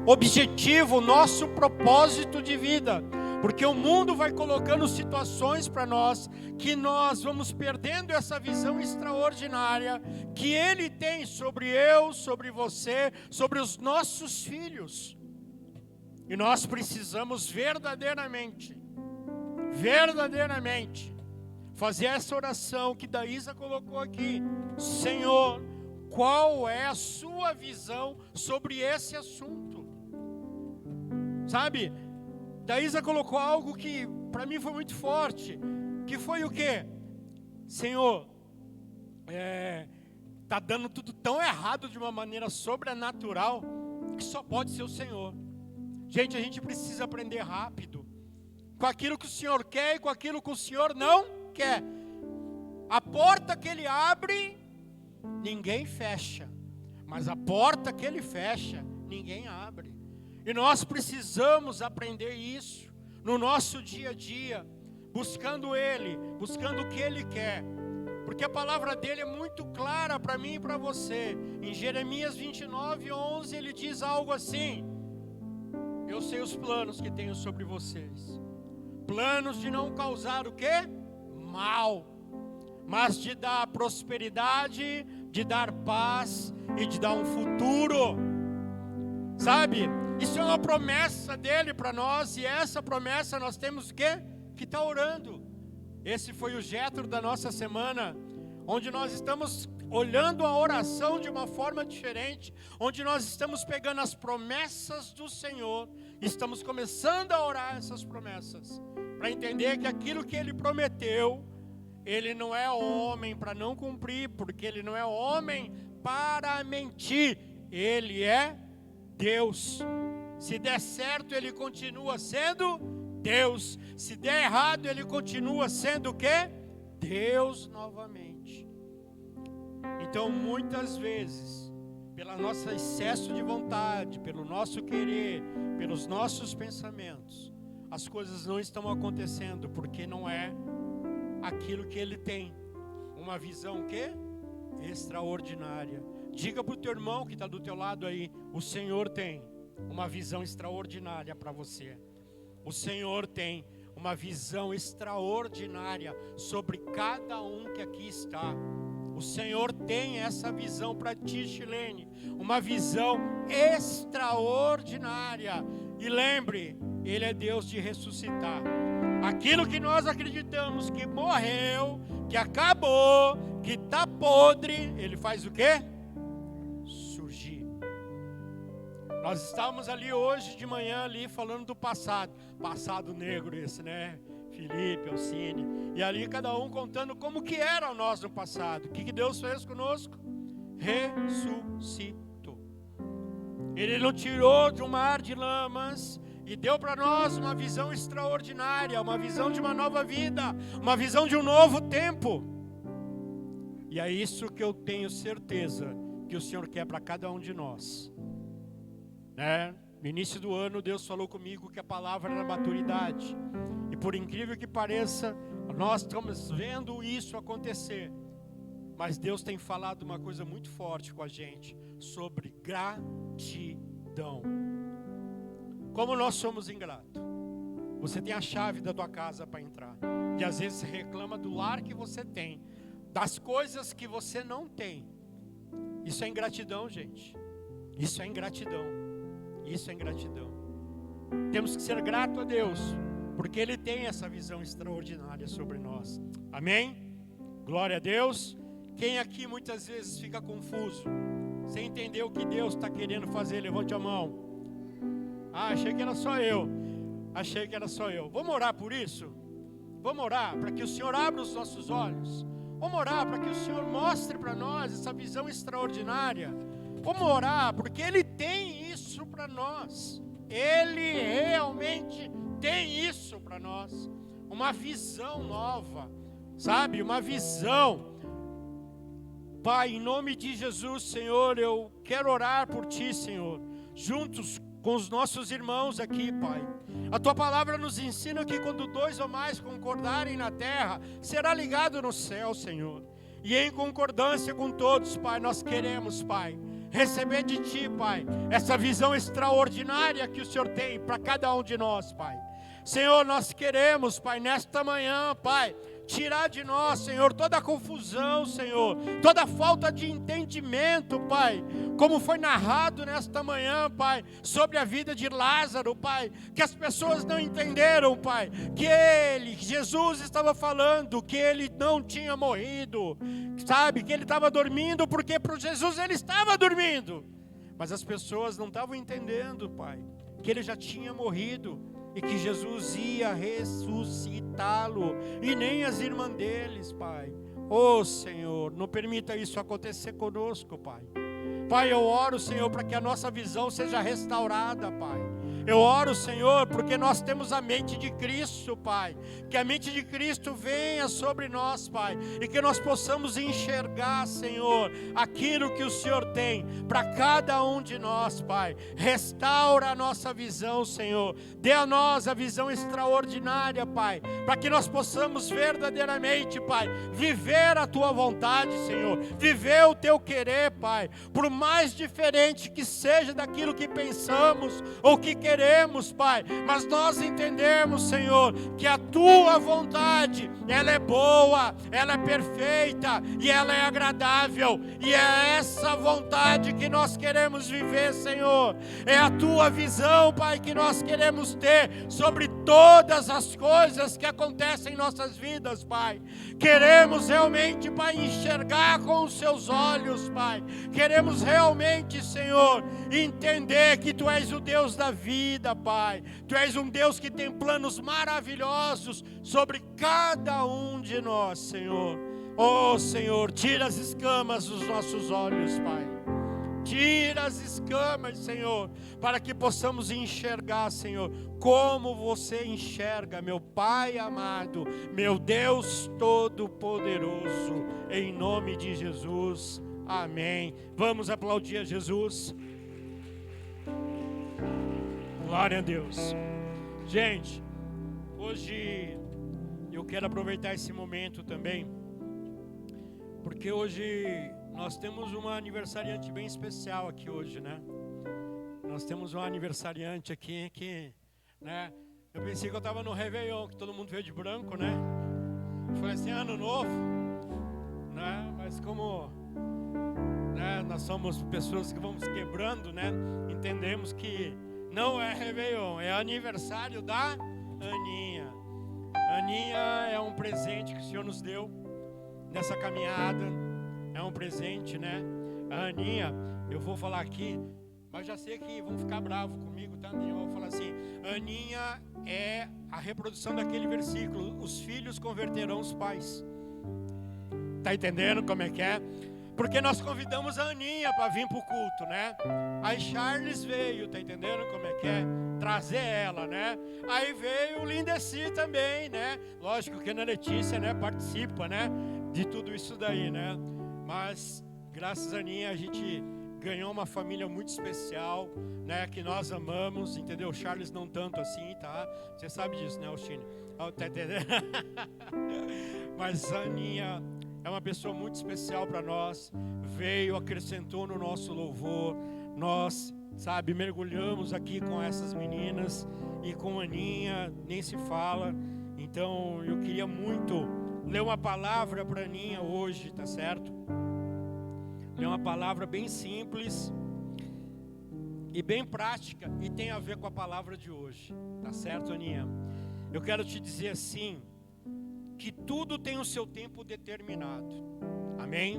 objetivo, o nosso propósito de vida. Porque o mundo vai colocando situações para nós que nós vamos perdendo essa visão extraordinária que Ele tem sobre eu, sobre você, sobre os nossos filhos. E nós precisamos verdadeiramente fazer essa oração que Daísa colocou aqui. Senhor, qual é a sua visão sobre esse assunto? Sabe? Daísa colocou algo que para mim foi muito forte, que foi o quê? Senhor, está dando tudo tão errado de uma maneira sobrenatural, que só pode ser o Senhor. Gente, a gente precisa aprender rápido, com aquilo que o Senhor quer e com aquilo que o Senhor não quer. A porta que Ele abre, ninguém fecha, mas a porta que Ele fecha, ninguém abre. E nós precisamos aprender isso no nosso dia a dia, buscando Ele, buscando o que Ele quer, porque a palavra dele é muito clara para mim e para você. Em Jeremias 29:11 ele diz algo assim: eu sei os planos que tenho sobre vocês, planos de não causar o quê? Mal, mas de dar prosperidade, de dar paz e de dar um futuro. Sabe, isso é uma promessa dele para nós, e essa promessa nós temos que estar orando. Esse foi o Jétro da nossa semana, onde nós estamos olhando a oração de uma forma diferente, onde nós estamos pegando as promessas do Senhor, estamos começando a orar essas promessas, para entender que aquilo que Ele prometeu, Ele não é homem para não cumprir, porque Ele não é homem para mentir, Ele é Deus. Se der certo, Ele continua sendo Deus. Se der errado, Ele continua sendo o quê? Deus novamente. Então, muitas vezes, pelo nosso excesso de vontade, pelo nosso querer, pelos nossos pensamentos, as coisas não estão acontecendo, porque não é aquilo que Ele tem. Uma visão o quê? Extraordinária. Diga para o teu irmão que está do teu lado aí: o Senhor tem uma visão extraordinária para você. O Senhor tem uma visão extraordinária sobre cada um que aqui está. O Senhor tem essa visão para ti, Chilene, uma visão extraordinária. E lembre, Ele é Deus de ressuscitar. Aquilo que nós acreditamos que morreu, que acabou, que está podre, Ele faz o quê? Surgir. Nós estávamos ali hoje de manhã ali falando do passado negro esse, né? Felipe, Alcine, e ali cada um contando como que era nós no passado. O que Deus fez conosco? Ressuscitou. Ele nos tirou de um mar de lamas e deu para nós uma visão extraordinária, uma visão de uma nova vida, uma visão de um novo tempo. E é isso que eu tenho certeza que o Senhor quer para cada um de nós, né? No início do ano, Deus falou comigo que a palavra era maturidade. E por incrível que pareça, nós estamos vendo isso acontecer. Mas Deus tem falado uma coisa muito forte com a gente, sobre gratidão. Como nós somos ingratos. Você tem a chave da tua casa para entrar. E às vezes você reclama do lar que você tem, das coisas que você não tem. Isso é ingratidão, gente. Isso é ingratidão. Isso é ingratidão. Temos que ser gratos a Deus, porque Ele tem essa visão extraordinária sobre nós. Amém? Glória a Deus. Quem aqui muitas vezes fica confuso, sem entender o que Deus está querendo fazer? Levante a mão. Achei que era só eu. Vamos orar por isso? Vamos orar para que o Senhor abra os nossos olhos. Vamos orar para que o Senhor mostre para nós essa visão extraordinária. Vamos orar, porque Ele tem isso para nós. Ele realmente tem isso para nós. Uma visão nova, sabe? Uma visão. Pai, em nome de Jesus, Senhor, eu quero orar por Ti, Senhor, juntos com os nossos irmãos aqui, Pai. A Tua palavra nos ensina que quando 2 ou mais concordarem na terra, será ligado no céu, Senhor. E em concordância com todos, Pai, nós queremos, Pai, receber de Ti, Pai, essa visão extraordinária que o Senhor tem para cada um de nós, Pai. Senhor, nós queremos, Pai, nesta manhã, Pai, tirar de nós, Senhor, toda a confusão, Senhor, toda a falta de entendimento, Pai, como foi narrado nesta manhã, Pai, sobre a vida de Lázaro, Pai, que as pessoas não entenderam, Pai, que Jesus estava falando que ele não tinha morrido, sabe, que ele estava dormindo, porque para Jesus ele estava dormindo, mas as pessoas não estavam entendendo, Pai, que ele já tinha morrido. e que Jesus ia ressuscitá-lo, e nem as irmãs deles, Pai. Oh, Senhor, não permita isso acontecer conosco, Pai. Pai, eu oro, Senhor, para que a nossa visão seja restaurada, Pai. Eu oro, Senhor, porque nós temos a mente de Cristo, Pai. Que a mente de Cristo venha sobre nós, Pai. E que nós possamos enxergar, Senhor, aquilo que o Senhor tem para cada um de nós, Pai. Restaura a nossa visão, Senhor. Dê a nós a visão extraordinária, Pai. Para que nós possamos verdadeiramente, Pai, viver a Tua vontade, Senhor. Viver o Teu querer, Pai. Por mais diferente que seja daquilo que pensamos ou que queremos, Pai, mas nós entendemos, Senhor, que a Tua vontade, ela é boa, ela é perfeita e ela é agradável, e é essa vontade que nós queremos viver, Senhor. É a Tua visão, Pai, que nós queremos ter sobre todas as coisas que acontecem em nossas vidas, Pai. Queremos realmente, Pai, enxergar com os Seus olhos, Pai. Queremos realmente, Senhor, entender que Tu és o Deus da vida, Pai. Tu és um Deus que tem planos maravilhosos sobre cada um de nós, Senhor. Oh, Senhor, tira as escamas dos nossos olhos, Pai. Tira as escamas, Senhor, para que possamos enxergar, Senhor, como Você enxerga, meu Pai amado, meu Deus Todo-Poderoso, em nome de Jesus. Amém. Vamos aplaudir a Jesus. Glória a Deus. Gente, hoje eu quero aproveitar esse momento também, porque hoje nós temos uma aniversariante bem especial aqui hoje, né? Nós temos uma aniversariante aqui que, né? Eu pensei que eu estava no Réveillon, que todo mundo veio de branco, né? Eu falei assim, ano novo, né? Mas como, né, nós somos pessoas que vamos quebrando, né? Entendemos que não é Réveillon, é aniversário da Aninha. Aninha é um presente que o Senhor nos deu nessa caminhada. É um presente, né? A Aninha, eu vou falar aqui, mas já sei que vão ficar bravos comigo, tá, Aninha? Eu vou falar assim, Aninha é a reprodução daquele versículo, os filhos converterão os pais. Tá entendendo como é que é? Porque nós convidamos a Aninha para vir para o culto, né? Aí Charles veio, tá entendendo como é que é? Trazer ela, né? Aí veio o Lindeci também, né? Lógico que a Ana Letícia, né, participa, né, de tudo isso daí, né? Mas, graças a Aninha, a gente ganhou uma família muito especial, né, que nós amamos, entendeu? Charles não tanto assim, tá? Você sabe disso, né, Alcine? Tá entendendo? Mas a Aninha é uma pessoa muito especial para nós, veio, acrescentou no nosso louvor, nós, sabe, mergulhamos aqui com essas meninas, e com a Aninha nem se fala. Então eu queria muito ler uma palavra para a Aninha hoje, tá certo? Ler uma palavra bem simples e bem prática, e tem a ver com a palavra de hoje, tá certo, Aninha? Eu quero te dizer assim, que tudo tem o seu tempo determinado, amém?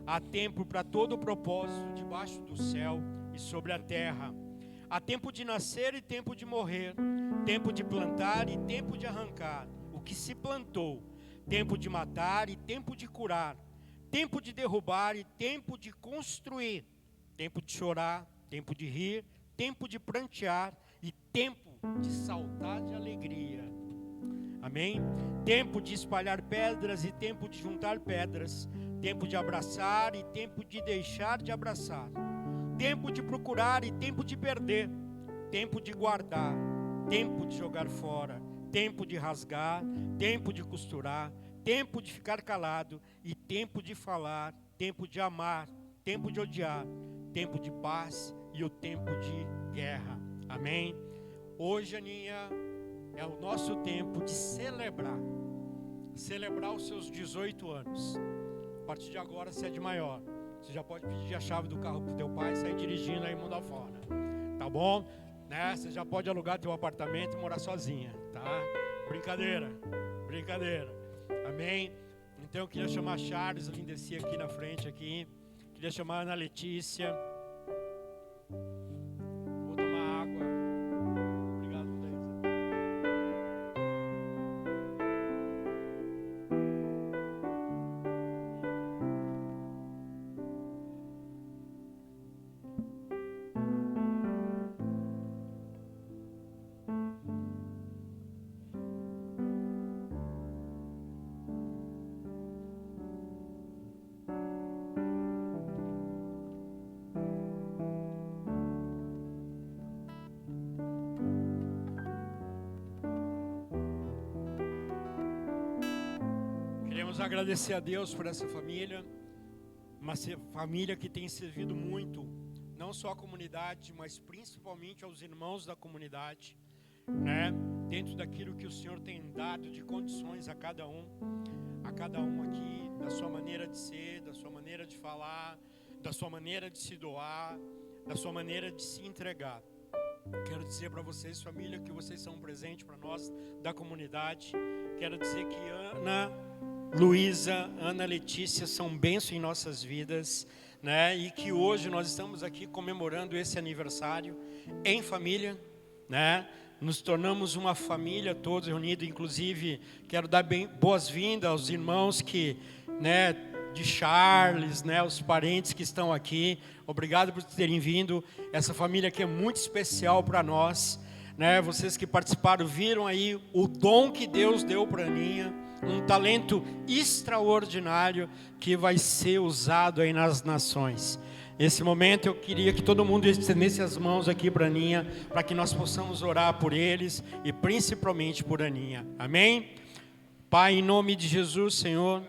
Há tempo para todo propósito debaixo do céu e sobre a terra. Há tempo de nascer e tempo de morrer, tempo de plantar e tempo de arrancar o que se plantou, tempo de matar e tempo de curar, tempo de derrubar e tempo de construir, tempo de chorar, tempo de rir, tempo de prantear e tempo de saltar de alegria. Amém? Tempo de espalhar pedras e tempo de juntar pedras, tempo de abraçar e tempo de deixar de abraçar, tempo de procurar e tempo de perder, tempo de guardar, tempo de jogar fora, tempo de rasgar, tempo de costurar, tempo de ficar calado e tempo de falar, tempo de amar, tempo de odiar, tempo de paz e o tempo de guerra. Amém? Hoje, Aninha, é o nosso tempo de celebrar os seus 18 anos. A partir de agora, você é de maior, você já pode pedir a chave do carro pro teu pai e sair dirigindo aí mundo afora, tá bom? Né? Você já pode alugar teu apartamento e morar sozinha, tá? Brincadeira, amém? Então eu queria chamar a Charles, Lindeci aqui na frente aqui, queria chamar a Ana Letícia. Vou tomar água. Obrigado, Deise. Queremos agradecer a Deus por essa família, uma família que tem servido muito, não só a comunidade, mas principalmente aos irmãos da comunidade, né? Dentro daquilo que o Senhor tem dado de condições a cada um aqui, da sua maneira de ser, da sua maneira de falar, da sua maneira de se doar, da sua maneira de se entregar. Quero dizer para vocês, família, que vocês são um presente para nós da comunidade. Quero dizer que Ana, Luísa, Ana Letícia são bênção em nossas vidas, né? E que hoje nós estamos aqui comemorando esse aniversário em família, né? Nos tornamos uma família todos reunidos. Inclusive quero dar boas-vindas aos irmãos que, né, de Charles, né, os parentes que estão aqui. Obrigado por terem vindo. Essa família aqui é muito especial para nós, né? Vocês que participaram viram aí o dom que Deus deu para a Aninha, um talento extraordinário que vai ser usado aí nas nações. Nesse momento eu queria que todo mundo estendesse as mãos aqui para a Aninha, para que nós possamos orar por eles e principalmente por a Aninha. Amém? Pai, em nome de Jesus, Senhor,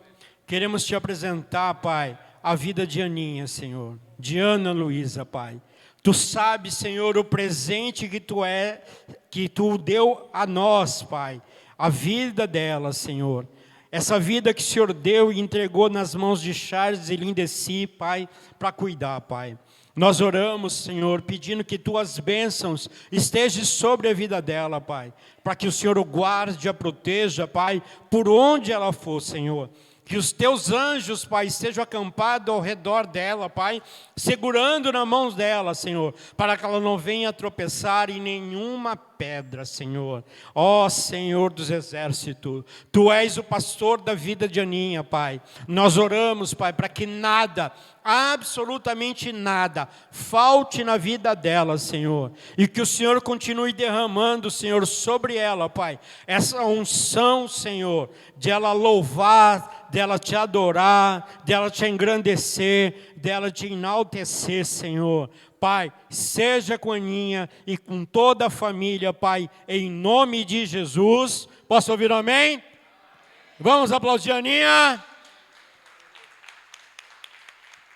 queremos te apresentar, Pai, a vida de Aninha, Senhor, de Ana Luísa, Pai. Tu sabes, Senhor, o presente que tu deu a nós, Pai, a vida dela, Senhor. Essa vida que o Senhor deu e entregou nas mãos de Charles e Lindeci, Pai, para cuidar, Pai. Nós oramos, Senhor, pedindo que tuas bênçãos estejam sobre a vida dela, Pai, para que o Senhor o guarde, a proteja, Pai, por onde ela for, Senhor. Que os teus anjos, Pai, estejam acampados ao redor dela, Pai, segurando nas mãos dela, Senhor, para que ela não venha tropeçar em nenhuma pedra, Senhor. Ó Senhor dos exércitos, Tu és o pastor da vida de Aninha, Pai. Nós oramos, Pai, para que nada, absolutamente nada, falte na vida dela, Senhor. E que o Senhor continue derramando, Senhor, sobre ela, Pai, essa unção, Senhor, de ela louvar, dela te adorar, dela te engrandecer, dela te enaltecer, Senhor. Pai, seja com a Aninha e com toda a família, Pai, em nome de Jesus. Posso ouvir um amém? Vamos aplaudir a Aninha.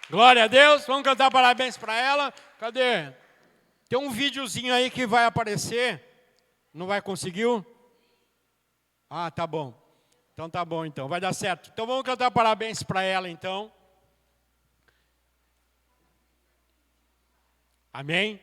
Glória a Deus. Vamos cantar parabéns para ela. Cadê? Tem um videozinho aí que vai aparecer. Não vai conseguir? Ah, tá bom. Então tá bom, então. Vai dar certo. Então vamos cantar parabéns para ela, então. Amém?